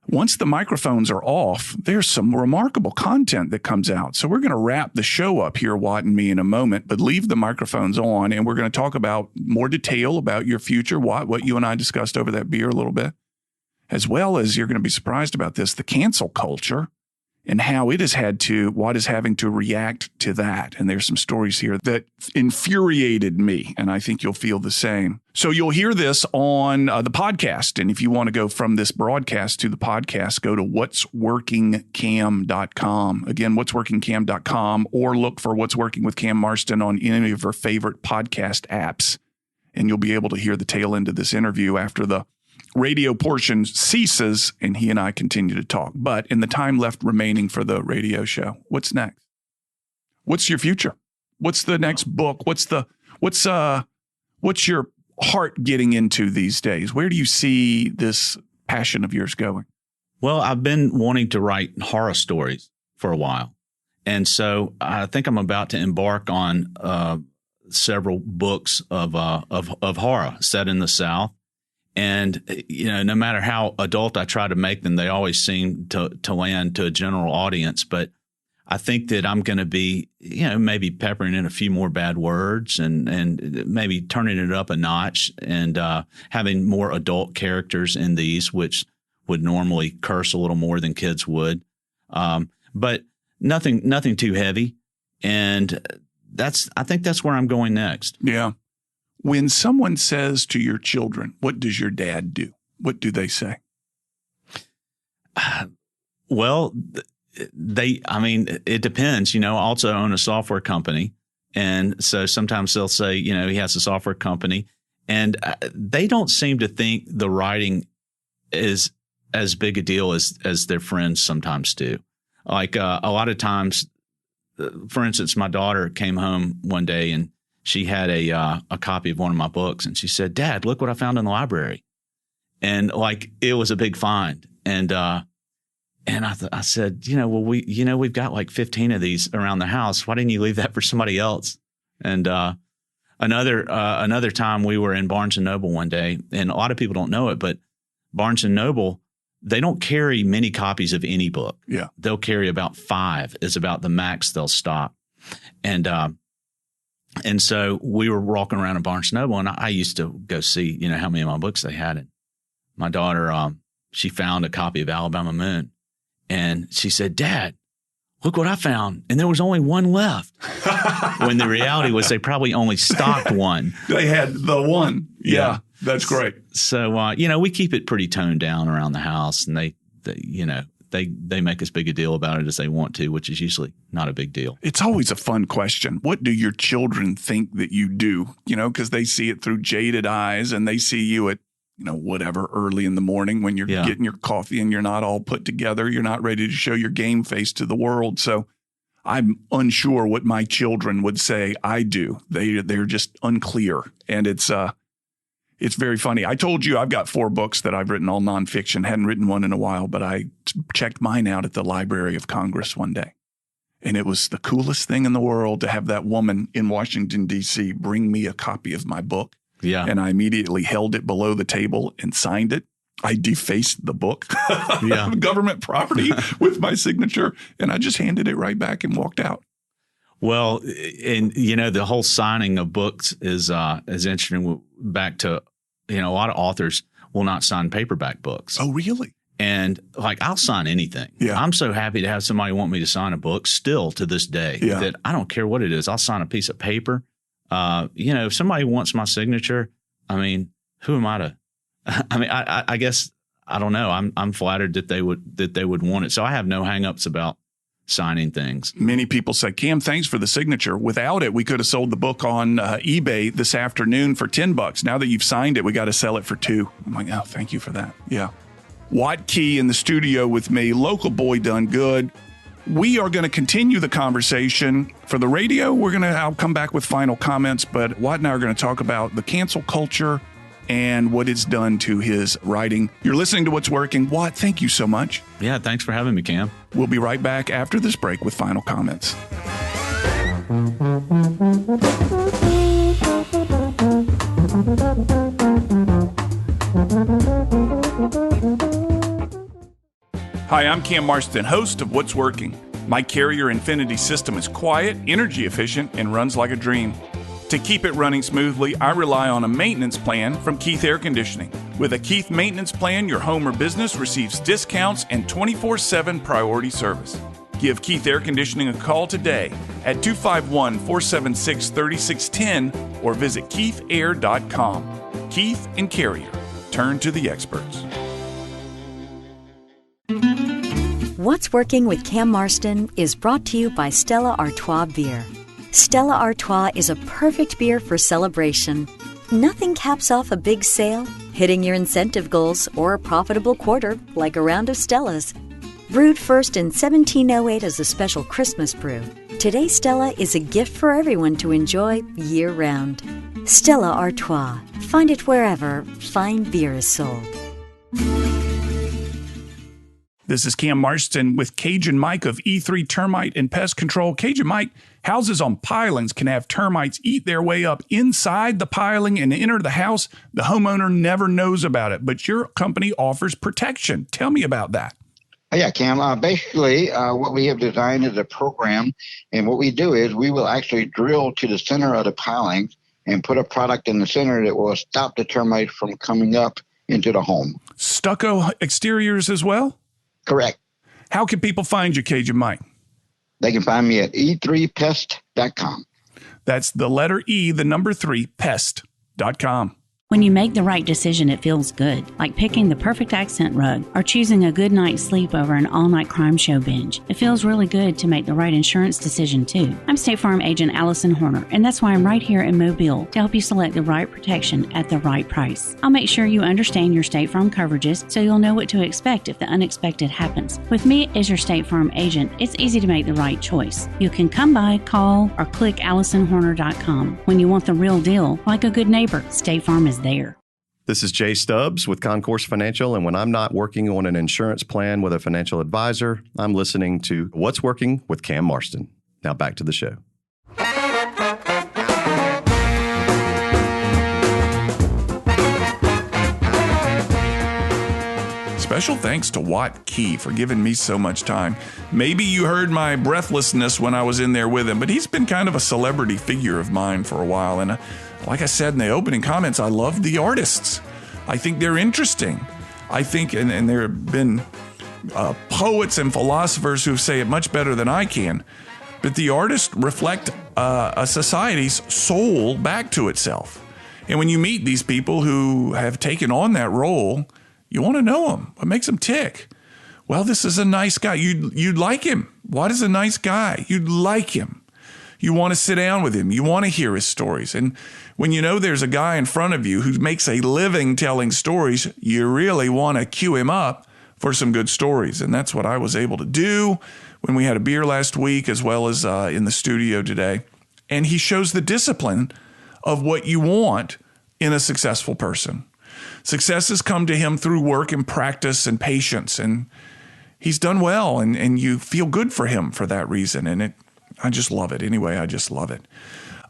once the microphones are off, there's some remarkable content that comes out. So we're going to wrap the show up here, Watt and me, in a moment, but leave the microphones on. And we're going to talk about more detail about your future, Watt, what you and I discussed over that beer a little bit, as well as, you're going to be surprised about this, the cancel culture and how it has had to, Watt is having to react to that. And there's some stories here that infuriated me, and I think you'll feel the same. So you'll hear this on the podcast. And if you want to go from this broadcast to the podcast, go to what'sworkingcam.com. Again, what'sworkingcam.com, or look for What's Working with Cam Marston on any of your favorite podcast apps. And you'll be able to hear the tail end of this interview after the radio portion ceases and he and I continue to talk. But in the time left remaining for the radio show, what's next? What's your future? What's the next book? What's your heart getting into these days? Where do you see this passion of yours going? Well, I've been wanting to write horror stories for a while. And so I think I'm about to embark on several books of horror set in the South. And, no matter how adult I try to make them, they always seem to land to a general audience. But I think that I'm going to be, maybe peppering in a few more bad words and maybe turning it up a notch and having more adult characters in these, which would normally curse a little more than kids would. But nothing too heavy. And I think that's where I'm going next. Yeah. When someone says to your children, what does your dad do? What do they say? Well, it depends. I also own a software company. And so sometimes they'll say, he has a software company, and they don't seem to think the writing is as big a deal as their friends sometimes do. Like a lot of times, for instance, my daughter came home one day and she had a copy of one of my books, and she said, "Dad, look what I found in the library." And it was a big find. And I said, we've got like 15 of these around the house. Why didn't you leave that for somebody else? And another time we were in Barnes and Noble one day, and a lot of people don't know it, but Barnes and Noble, they don't carry many copies of any book. Yeah. They'll carry about 5 is about the max they'll stock. And so we were walking around in Barnes & Noble, and I used to go see, how many of my books they had. And my daughter, she found a copy of Alabama Moon, and she said, "Dad, look what I found." And there was only one left. When the reality was they probably only stocked one. They had the one. Yeah. That's great. So, we keep it pretty toned down around the house, and they make as big a deal about it as they want to, which is usually not a big deal. It's always a fun question. What do your children think that you do? Because they see it through jaded eyes, and they see you at, whatever, early in the morning when you're getting your coffee and you're not all put together. You're not ready to show your game face to the world. So I'm unsure what my children would say I do. They're just unclear. And it's very funny. I told you I've got 4 books that I've written, all nonfiction. Hadn't written one in a while, but I checked mine out at the Library of Congress one day. And it was the coolest thing in the world to have that woman in Washington, D.C. bring me a copy of my book. Yeah. And I immediately held it below the table and signed it. I defaced the book, government property, with my signature. And I just handed it right back and walked out. Well, and, the whole signing of books is interesting. Back to, a lot of authors will not sign paperback books. Oh, really? And I'll sign anything. Yeah. I'm so happy to have somebody want me to sign a book still to this day that I don't care what it is. I'll sign a piece of paper. If somebody wants my signature, who am I to, I guess, I don't know. I'm flattered that they would want it. So I have no hangups about signing things. Many people say, "Cam, thanks for the signature. Without it, we could have sold the book on eBay this afternoon for $10. Now that you've signed it, we got to sell it for $2." I'm like, "Oh, thank you for that." Yeah. Watt Key in the studio with me. Local boy done good. We are going to continue the conversation for the radio. I'll come back with final comments, but Watt and I are going to talk about the cancel culture and what it's done to his writing. You're listening to What's Working. Watt, thank you so much. Yeah, thanks for having me, Cam. We'll be right back after this break with final comments. Hi, I'm Cam Marston, host of What's Working. My Carrier Infinity system is quiet, energy efficient, and runs like a dream. To keep it running smoothly, I rely on a maintenance plan from Keith Air Conditioning. With a Keith maintenance plan, your home or business receives discounts and 24/7 priority service. Give Keith Air Conditioning a call today at 251-476-3610 or visit keithair.com. Keith and Carrier. Turn to the experts. What's Working with Cam Marston is brought to you by Stella Artois Beer. Stella Artois is a perfect beer for celebration. Nothing caps off a big sale, hitting your incentive goals, or a profitable quarter like a round of Stella's. Brewed first in 1708 as a special Christmas brew, today Stella is a gift for everyone to enjoy year-round. Stella Artois. Find it wherever fine beer is sold. This is Cam Marston with Cajun Mike of E3 Termite and Pest Control. Cajun Mike, houses on pilings can have termites eat their way up inside the piling and enter the house. The homeowner never knows about it, but your company offers protection. Tell me about that. Yeah, Cam. Basically, what we have designed is a program, and what we do is we will actually drill to the center of the piling and put a product in the center that will stop the termites from coming up into the home. Stucco exteriors as well? Correct. How can people find you, Cajun Mike? They can find me at e3pest.com. That's the letter E, the number 3, pest.com. When you make the right decision, it feels good, like picking the perfect accent rug or choosing a good night's sleep over an all-night crime show binge. It feels really good to make the right insurance decision, too. I'm State Farm agent Allison Horner, and that's why I'm right here in Mobile to help you select the right protection at the right price. I'll make sure you understand your State Farm coverages so you'll know what to expect if the unexpected happens. With me as your State Farm agent, it's easy to make the right choice. You can come by, call, or click AllisonHorner.com. When you want the real deal, like a good neighbor, State Farm is there. This is Jay Stubbs with Concourse Financial, and when I'm not working on an insurance plan with a financial advisor, I'm listening to What's Working with Cam Marston. Now back to the show. Special thanks to Watt Key for giving me so much time. Maybe you heard my breathlessness when I was in there with him, but he's been kind of a celebrity figure of mine for a while. And like I said in the opening comments, I love the artists. I think they're interesting. I think, and there have been poets and philosophers who say it much better than I can, but the artists reflect a society's soul back to itself. And when you meet these people who have taken on that role, you want to know them. What makes them tick? Well, this is a nice guy. You'd like him. What is a nice guy? You'd like him. You want to sit down with him. You want to hear his stories. And when you know there's a guy in front of you who makes a living telling stories, you really want to cue him up for some good stories. And that's what I was able to do when we had a beer last week, as well as in the studio today. And he shows the discipline of what you want in a successful person. Success has come to him through work and practice and patience, and he's done well, and you feel good for him for that reason. And I just love it. Anyway, I just love it.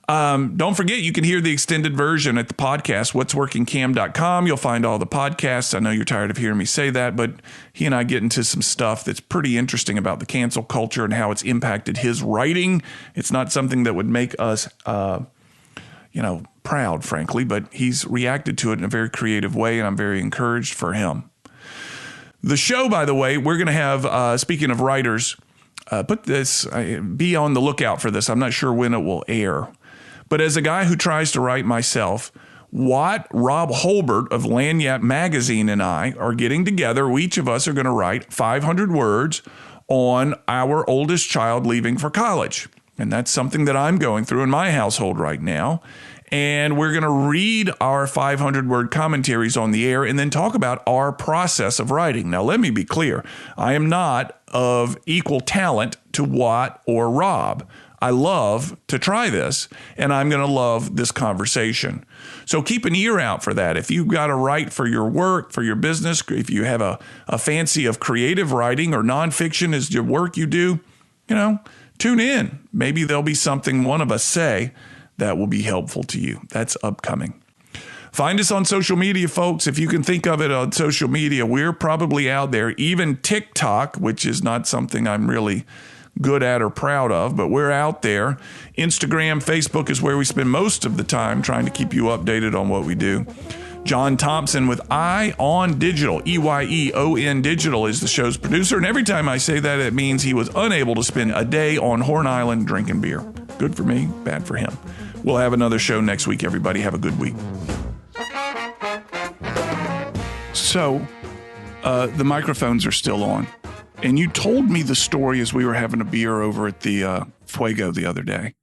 Don't forget, you can hear the extended version at the podcast, what'sworkingcam.com. You'll find all the podcasts. I know you're tired of hearing me say that, but he and I get into some stuff that's pretty interesting about the cancel culture and how it's impacted his writing. It's not something that would make us, proud, frankly, but he's reacted to it in a very creative way, and I'm very encouraged for him. The show, by the way, we're going to have, speaking of writers, be on the lookout for this. I'm not sure when it will air. But as a guy who tries to write myself, Rob Holbert of Lanyap Magazine and I are getting together. Each of us are going to write 500 words on our oldest child leaving for college. And that's something that I'm going through in my household right now. And we're going to read our 500-word commentaries on the air and then talk about our process of writing. Now, let me be clear. I am not of equal talent to Watt or Rob. I love to try this, and I'm going to love this conversation. So keep an ear out for that. If you've got to write for your work, for your business, if you have a fancy of creative writing or nonfiction is your work you do, Tune in. Maybe there'll be something one of us say that will be helpful to you. That's upcoming. Find us on social media, folks. If you can think of it on social media, we're probably out there. Even TikTok, which is not something I'm really good at or proud of, but we're out there. Instagram, Facebook is where we spend most of the time trying to keep you updated on what we do. John Thompson with Eye on Digital, EYEON Digital, is the show's producer. And every time I say that, it means he was unable to spend a day on Horn Island drinking beer. Good for me, bad for him. We'll have another show next week, everybody. Have a good week. So, the microphones are still on. And you told me the story as we were having a beer over at the Fuego the other day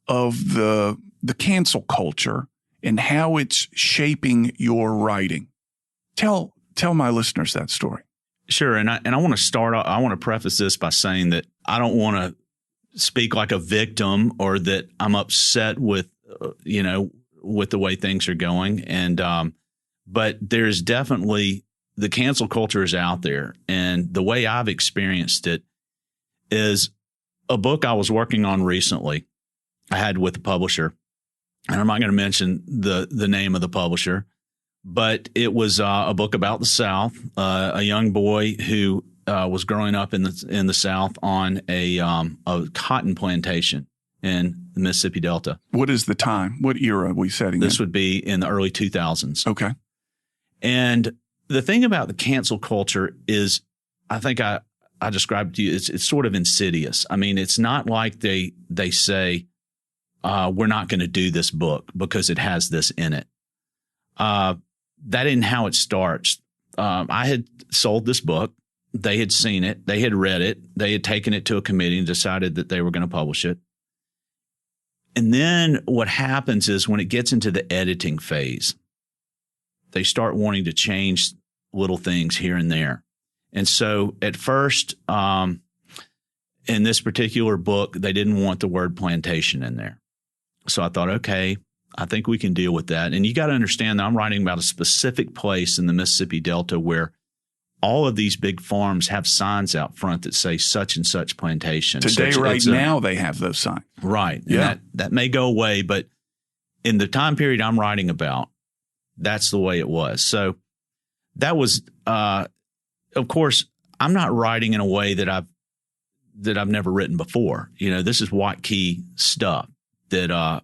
of the cancel culture and how it's shaping your writing. Tell my listeners that story. Sure. And I want to start off, I want to preface this by saying that I don't want to speak like a victim or that I'm upset with, with the way things are going. And, but there's definitely, the cancel culture is out there. And the way I've experienced it is a book I was working on recently. I had with a publisher, and I'm not going to mention the name of the publisher, but it was a book about the South, a young boy who was growing up in the South on a cotton plantation in the Mississippi Delta. What is the time? What era are we setting? This would be in the early 2000s. Okay. And the thing about the cancel culture is, I think I described to you, it's sort of insidious. I mean, it's not like they say, we're not going to do this book because it has this in it. That isn't how it starts. I had sold this book. They had seen it. They had read it. They had taken it to a committee and decided that they were going to publish it. And then what happens is when it gets into the editing phase, they start wanting to change little things here and there. And so at first, in this particular book, they didn't want the word plantation in there. So I thought, okay, I think we can deal with that. And you got to understand that I'm writing about a specific place in the Mississippi Delta where all of these big farms have signs out front that say such and such plantation. Today, now, they have those signs. Right. Yeah. And that may go away, but in the time period I'm writing about, that's the way it was. So that was, of course, I'm not writing in a way that I've never written before. This is Watt Key stuff, that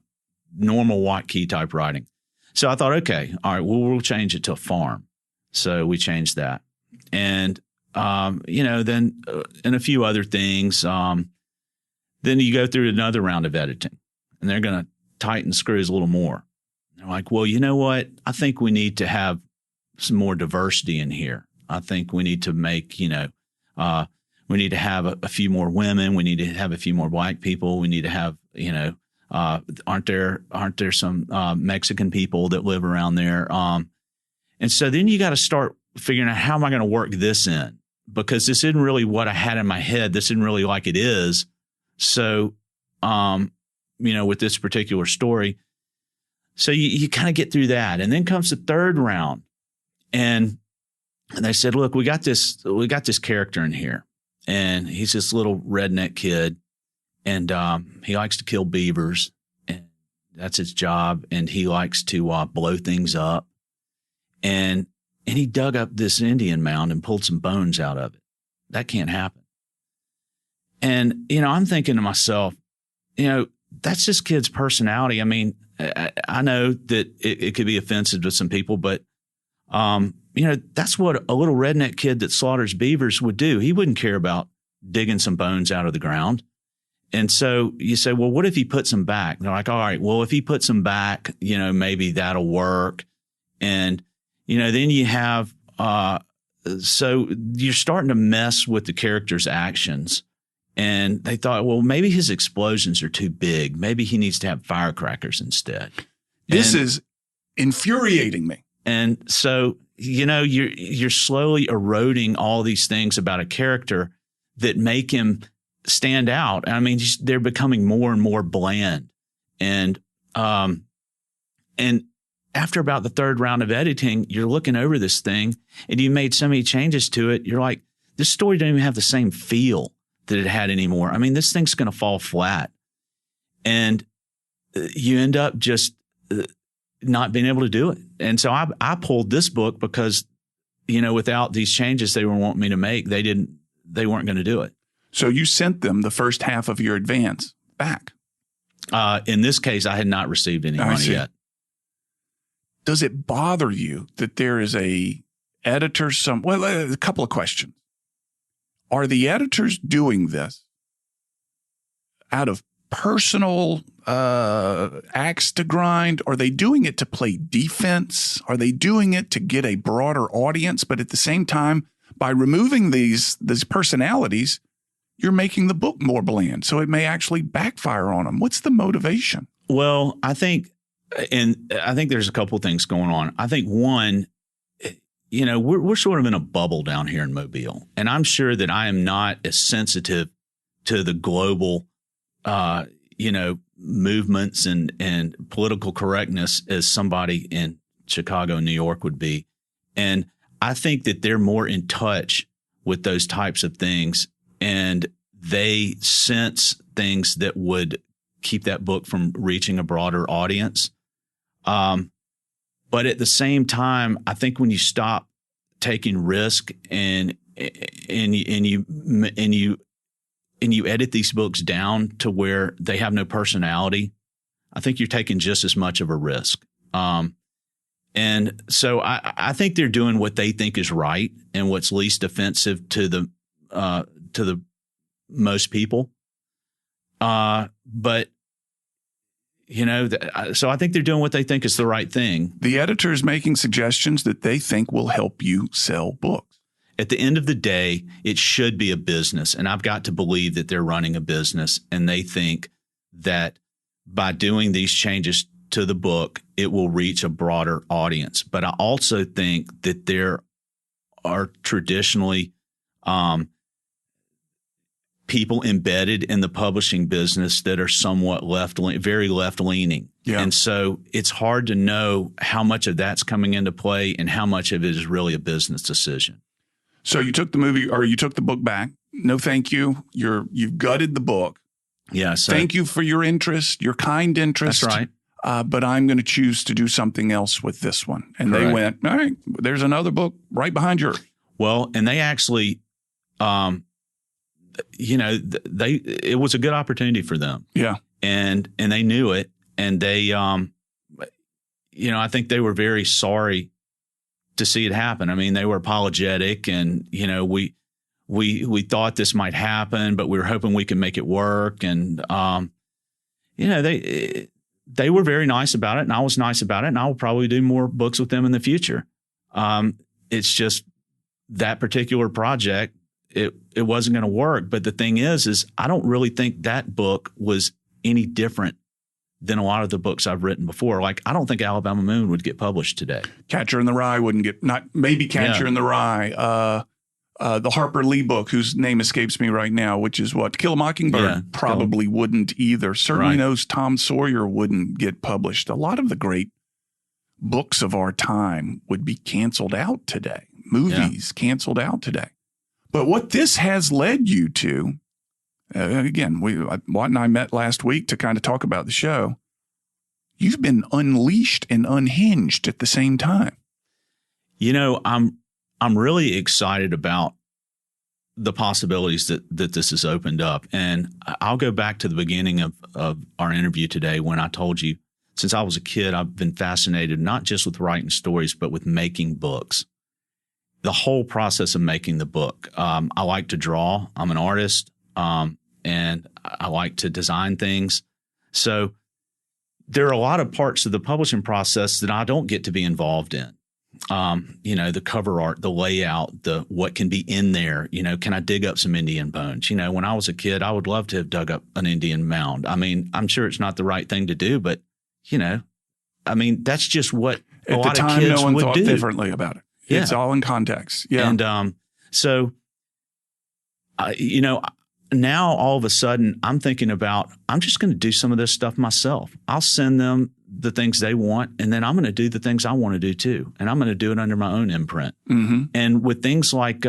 normal Watt Key type writing. So I thought, okay, all right, we'll change it to a farm. So we changed that. And, then and a few other things. Then you go through another round of editing and they're going to tighten screws a little more. They're like, well, you know what? I think we need to have some more diversity in here. I think we need to make, we need to have a few more women. We need to have a few more black people. We need to have, aren't there some Mexican people that live around there? And so then you got to start figuring out, how am I going to work this in? Because this isn't really what I had in my head. This isn't really like it is. So, with this particular story, so you kind of get through that. And then comes the third round. And they said, look, we got this character in here. And he's this little redneck kid. And he likes to kill beavers. And that's his job. And he likes to blow things up. And he dug up this Indian mound and pulled some bones out of it. That can't happen. And, I'm thinking to myself, that's this kid's personality. I mean, I know that it could be offensive to some people, but, that's what a little redneck kid that slaughters beavers would do. He wouldn't care about digging some bones out of the ground. And so you say, well, what if he puts them back? And they're like, all right, well, if he puts them back, maybe that'll work. And, then you have, so you're starting to mess with the character's actions. And they thought, well, maybe his explosions are too big. Maybe he needs to have firecrackers instead. This is infuriating me. And so, you're slowly eroding all these things about a character that make him stand out. I mean, they're becoming more and more bland. And after about the third round of editing, you're looking over this thing and you made so many changes to it. You're like, this story doesn't even have the same feel that it had anymore. I mean, this thing's going to fall flat. And you end up just not being able to do it. And so I pulled this book because, without these changes they were wanting me to make, they weren't going to do it. So you sent them the first half of your advance back. In this case, I had not received any money yet. Does it bother you that there is a editor a couple of questions. Are the editors doing this out of personal axe to grind? Are they doing it to play defense? Are they doing it to get a broader audience? But at the same time, by removing these personalities, you're making the book more bland. So it may actually backfire on them. What's the motivation? Well, I think there's a couple of things going on. I think one, we're sort of in a bubble down here in Mobile, and I'm sure that I am not as sensitive to the global, movements and political correctness as somebody in Chicago, New York would be. And I think that they're more in touch with those types of things, and they sense things that would keep that book from reaching a broader audience. But at the same time, I think when you stop taking risk and you edit these books down to where they have no personality, I think you're taking just as much of a risk. And so I think they're doing what they think is right and what's least offensive to the most people. But so I think they're doing what they think is the right thing. The editor is making suggestions that they think will help you sell books. At the end of the day, it should be a business. And I've got to believe that they're running a business, and they think that by doing these changes to the book, it will reach a broader audience. But I also think that there are traditionally people embedded in the publishing business that are somewhat very left-leaning. Yeah. And so it's hard to know how much of that's coming into play and how much of it is really a business decision. So you took the book back. No, thank you. You've gutted the book. Yeah. So thank you for your interest, your kind interest. That's right. But I'm going to choose to do something else with this one. And Correct. They went, all right, there's another book right behind yours. Well, and they actually, it was a good opportunity for them. Yeah. And they knew it. And they, I think they were very sorry to see it happen. I mean, they were apologetic, and, we thought this might happen, but we were hoping we could make it work. And, they were very nice about it, and I was nice about it, and I will probably do more books with them in the future. It's just that particular project, it wasn't going to work. But the thing is I don't really think that book was any different than a lot of the books I've written before. Like, I don't think Alabama Moon would get published today. Catcher in the Rye wouldn't get, Catcher in the Rye. The Harper Lee book, whose name escapes me right now, which is what? To Kill a Mockingbird, probably wouldn't either. Certainly knows Tom Sawyer wouldn't get published. A lot of the great books of our time would be canceled out today. Movies canceled out today. But what this has led you to, again, Watt and I met last week to kind of talk about the show. You've been unleashed and unhinged at the same time. I'm really excited about the possibilities that this has opened up. And I'll go back to the beginning of our interview today when I told you, since I was a kid, I've been fascinated not just with writing stories, but with making books. The whole process of making the book. I like to draw. I'm an artist, and I like to design things. So there are a lot of parts of the publishing process that I don't get to be involved in. The cover art, the layout, what can be in there. Can I dig up some Indian bones? When I was a kid, I would love to have dug up an Indian mound. I mean, I'm sure it's not the right thing to do, but that's just what a lot of kids would do. At the time, no one thought differently about it. Yeah. It's all in context. Yeah. And so, now all of a sudden I'm thinking about, I'm just going to do some of this stuff myself. I'll send them the things they want, and then I'm going to do the things I want to do too. And I'm going to do it under my own imprint. Mm-hmm. And with things like,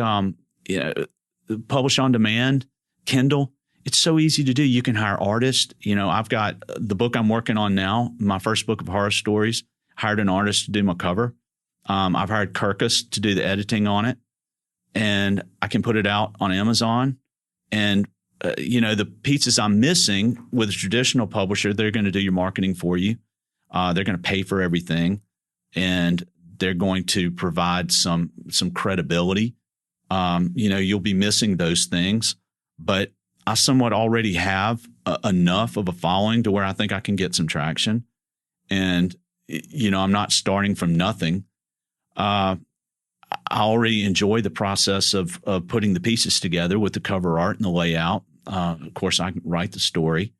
publish on demand, Kindle, it's so easy to do. You can hire artists. I've got the book I'm working on now, my first book of horror stories, hired an artist to do my cover. I've hired Kirkus to do the editing on it, and I can put it out on Amazon. And, the pieces I'm missing with a traditional publisher, they're going to do your marketing for you. They're going to pay for everything, and they're going to provide some credibility. You'll be missing those things, but I somewhat already have enough of a following to where I think I can get some traction. And, I'm not starting from nothing. I already enjoy the process of putting the pieces together with the cover art and the layout. Of course, I can write the story.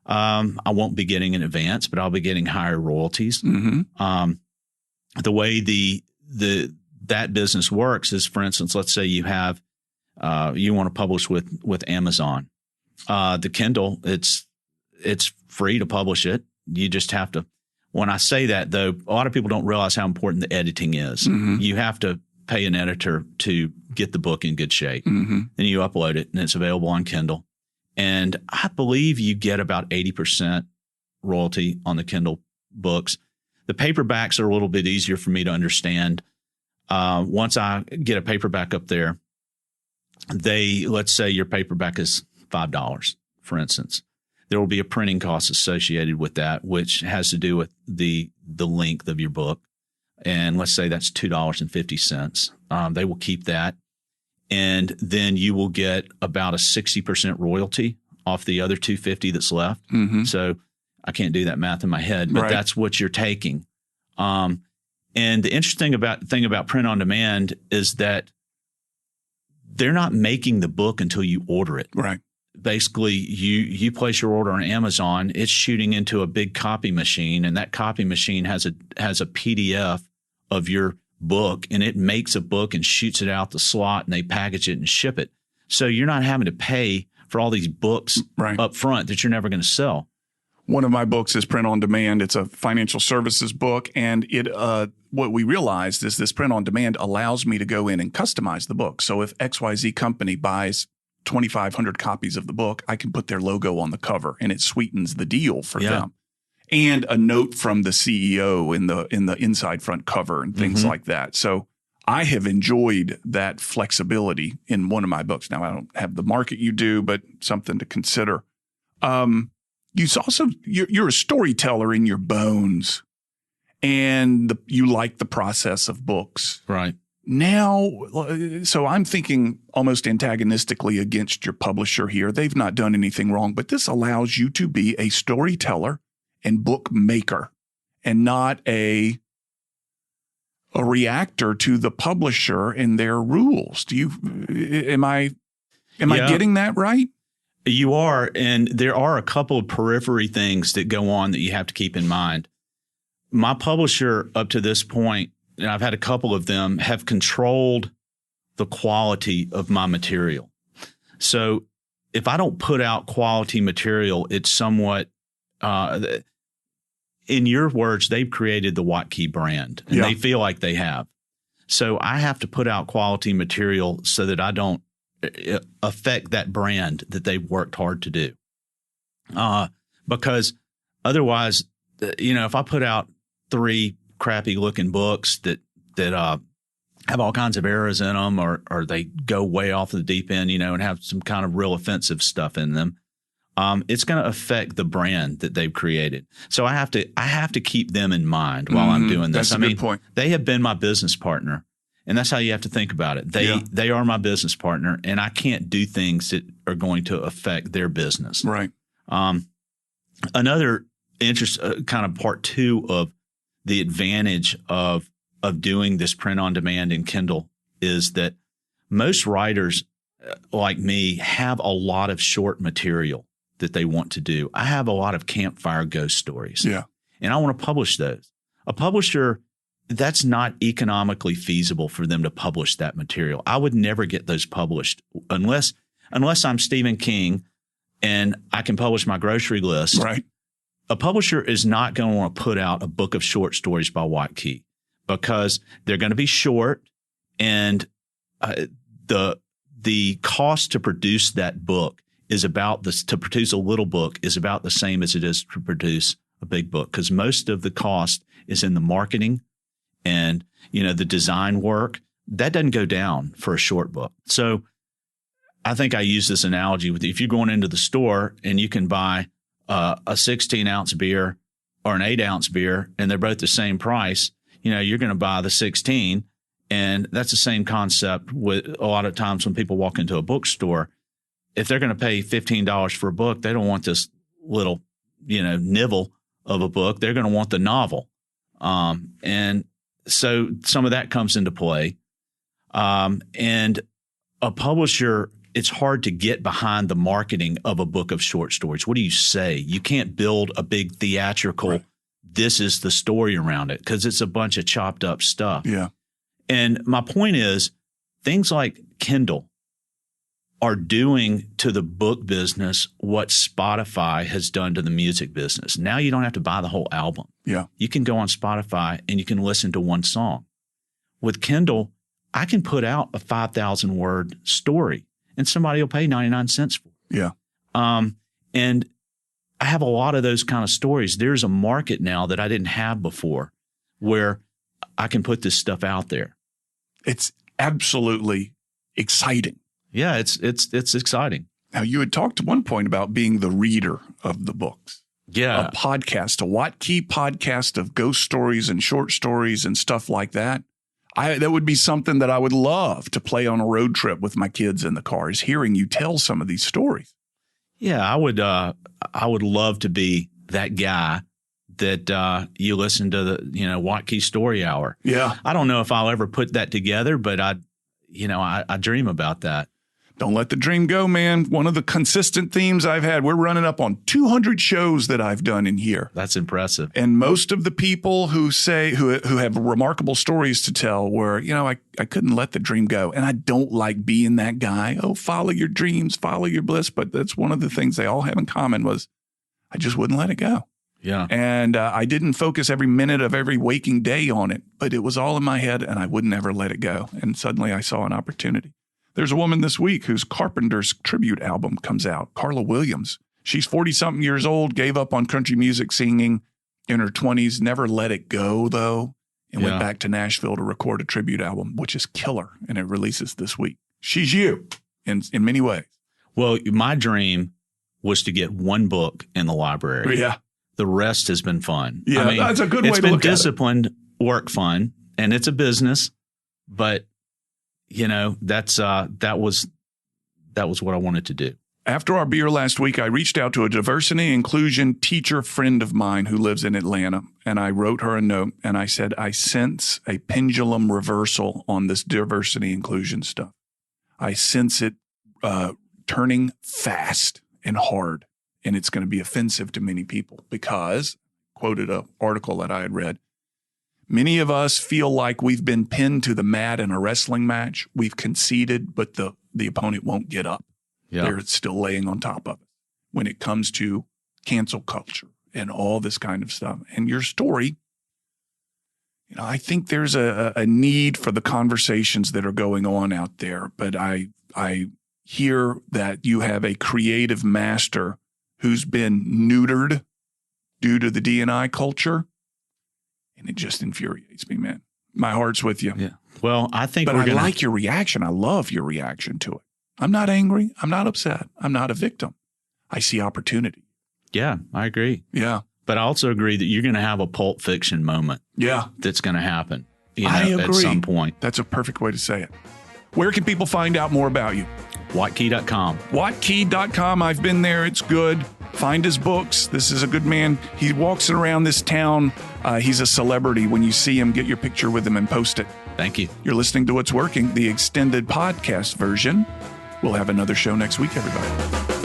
I won't be getting an advance, but I'll be getting higher royalties. Mm-hmm. The way that business works is, for instance, let's say you have you want to publish with Amazon. The Kindle, it's free to publish it. You just have to. When I say that, though, a lot of people don't realize how important the editing is. Mm-hmm. You have to pay an editor to get the book in good shape. Mm-hmm. Then you upload it, and it's available on Kindle. And I believe you get about 80% royalty on the Kindle books. The paperbacks are a little bit easier for me to understand. Once I get a paperback up there, let's say your paperback is $5, for instance. There will be a printing cost associated with that, which has to do with the length of your book. And let's say that's $2.50. They will keep that. And then you will get about a 60% royalty off the other $2.50 that's left. Mm-hmm. So I can't do that math in my head, but that's what you're taking. And the interesting thing about print on demand is that they're not making the book until you order it. Right. Basically, you place your order on Amazon, it's shooting into a big copy machine, and that copy machine has a PDF of your book, and it makes a book and shoots it out the slot, and they package it and ship it. So you're not having to pay for all these books up front that you're never going to sell. One of my books is print on demand. It's a financial services book, and what we realized is this print on demand allows me to go in and customize the book. So if XYZ company buys 2,500 copies of the book, I can put their logo on the cover, and it sweetens the deal for them. And a note from the CEO in the inside front cover and things like that. So I have enjoyed that flexibility in one of my books. Now, I don't have the market you do, but something to consider. You're a storyteller in your bones, and you like the process of books. Right. Now, so I'm thinking almost antagonistically against your publisher here. They've not done anything wrong, but this allows you to be a storyteller and book maker and not a reactor to the publisher and their rules. Am I getting that right? You are, and there are a couple of periphery things that go on that you have to keep in mind. My publisher up to this point, and I've had a couple of them, have controlled the quality of my material. So if I don't put out quality material, it's somewhat, in your words, they've created the Watt Key brand, and they feel like they have. So I have to put out quality material so that I don't affect that brand that they've worked hard to do. Because otherwise, if I put out 3 crappy looking books that have all kinds of errors in them, or they go way off the deep end, and have some kind of real offensive stuff in them, it's going to affect the brand that they've created. So I have to keep them in mind while I'm doing this. That's a good point. They have been my business partner, and that's how you have to think about it. They are my business partner, and I can't do things that are going to affect their business. Right. Another kind of part 2 of the advantage of doing this print on demand in Kindle is that most writers like me have a lot of short material that they want to do. I have a lot of campfire ghost stories. Yeah. And I want to publish those. A publisher, that's not economically feasible for them to publish that material. I would never get those published unless I'm Stephen King and I can publish my grocery list. Right. A publisher is not going to want to put out a book of short stories by Watt Key because they're going to be short, and the the cost to produce that book is about this, to produce a little book is about the same as it is to produce a big book, because most of the cost is in the marketing and, the design work. That doesn't go down for a short book. So I think I use this analogy with, if you're going into the store and you can buy a 16-ounce beer or an 8-ounce beer and they're both the same price, you're going to buy the 16. And that's the same concept with a lot of times when people walk into a bookstore. If they're going to pay $15 for a book, they don't want this little, nibble of a book. They're going to want the novel. And so some of that comes into play. And a publisher, it's hard to get behind the marketing of a book of short stories. What do you say? You can't build a big theatrical, right, this is the story around it, because it's a bunch of chopped up stuff. Yeah. And my point is, things like Kindle are doing to the book business what Spotify has done to the music business. Now you don't have to buy the whole album. Yeah. You can go on Spotify and you can listen to one song. With Kindle, I can put out a 5,000-word story and somebody will pay 99 cents for it. Yeah. And I have a lot of those kind of stories. There's a market now that I didn't have before where I can put this stuff out there. It's absolutely exciting. Yeah, it's exciting. Now, you had talked at one point about being the reader of the books. Yeah. A podcast, a Watt Key podcast of ghost stories and short stories and stuff like that. That would be something that I would love to play on a road trip with my kids in the car, is hearing you tell some of these stories. Yeah, I would love to be that guy that you listen to the Watt Key Story Hour. Yeah. I don't know if I'll ever put that together, but I dream about that. Don't let the dream go, man. One of the consistent themes I've had, we're running up on 200 shows that I've done in here. That's impressive. And most of the people who say, who have remarkable stories to tell were, I couldn't let the dream go. And I don't like being that guy. Oh, follow your dreams, follow your bliss. But that's one of the things they all have in common was I just wouldn't let it go. Yeah. And I didn't focus every minute of every waking day on it, but it was all in my head and I wouldn't ever let it go. And suddenly I saw an opportunity. There's a woman this week whose Carpenter's tribute album comes out, Carla Williams. She's 40-something years old, gave up on country music singing in her 20s, never let it go, though, and went back to Nashville to record a tribute album, which is killer, and it releases this week. She's you in many ways. Well, my dream was to get one book in the library. Yeah. The rest has been fun. Yeah, that's a good way to look at it. It's been disciplined work fun, and it's a business, but that was what I wanted to do. After our beer last week, I reached out to a diversity inclusion teacher friend of mine who lives in Atlanta, and I wrote her a note, and I said, I sense a pendulum reversal on this diversity inclusion stuff. I sense it turning fast and hard, and it's going to be offensive to many people because, quoted an article that I had read, many of us feel like we've been pinned to the mat in a wrestling match. We've conceded, but the opponent won't get up. Yeah. They're still laying on top of it when it comes to cancel culture and all this kind of stuff. And your story, I think there's a need for the conversations that are going on out there. But I hear that you have a creative master who's been neutered due to the D&I culture. And it just infuriates me, man. My heart's with you. Yeah. Well, I think I like your reaction. I love your reaction to it. I'm not angry. I'm not upset. I'm not a victim. I see opportunity. Yeah, I agree. Yeah. But I also agree that you're going to have a Pulp Fiction moment. Yeah. That's going to happen. I agree. At some point. That's a perfect way to say it. Where can people find out more about you? WattKey.com. WattKey.com. I've been there. It's good. Find his books. This is a good man. He walks around this town. He's a celebrity. When you see him, get your picture with him and post it. Thank you. You're listening to What's Working, the extended podcast version. We'll have another show next week, everybody.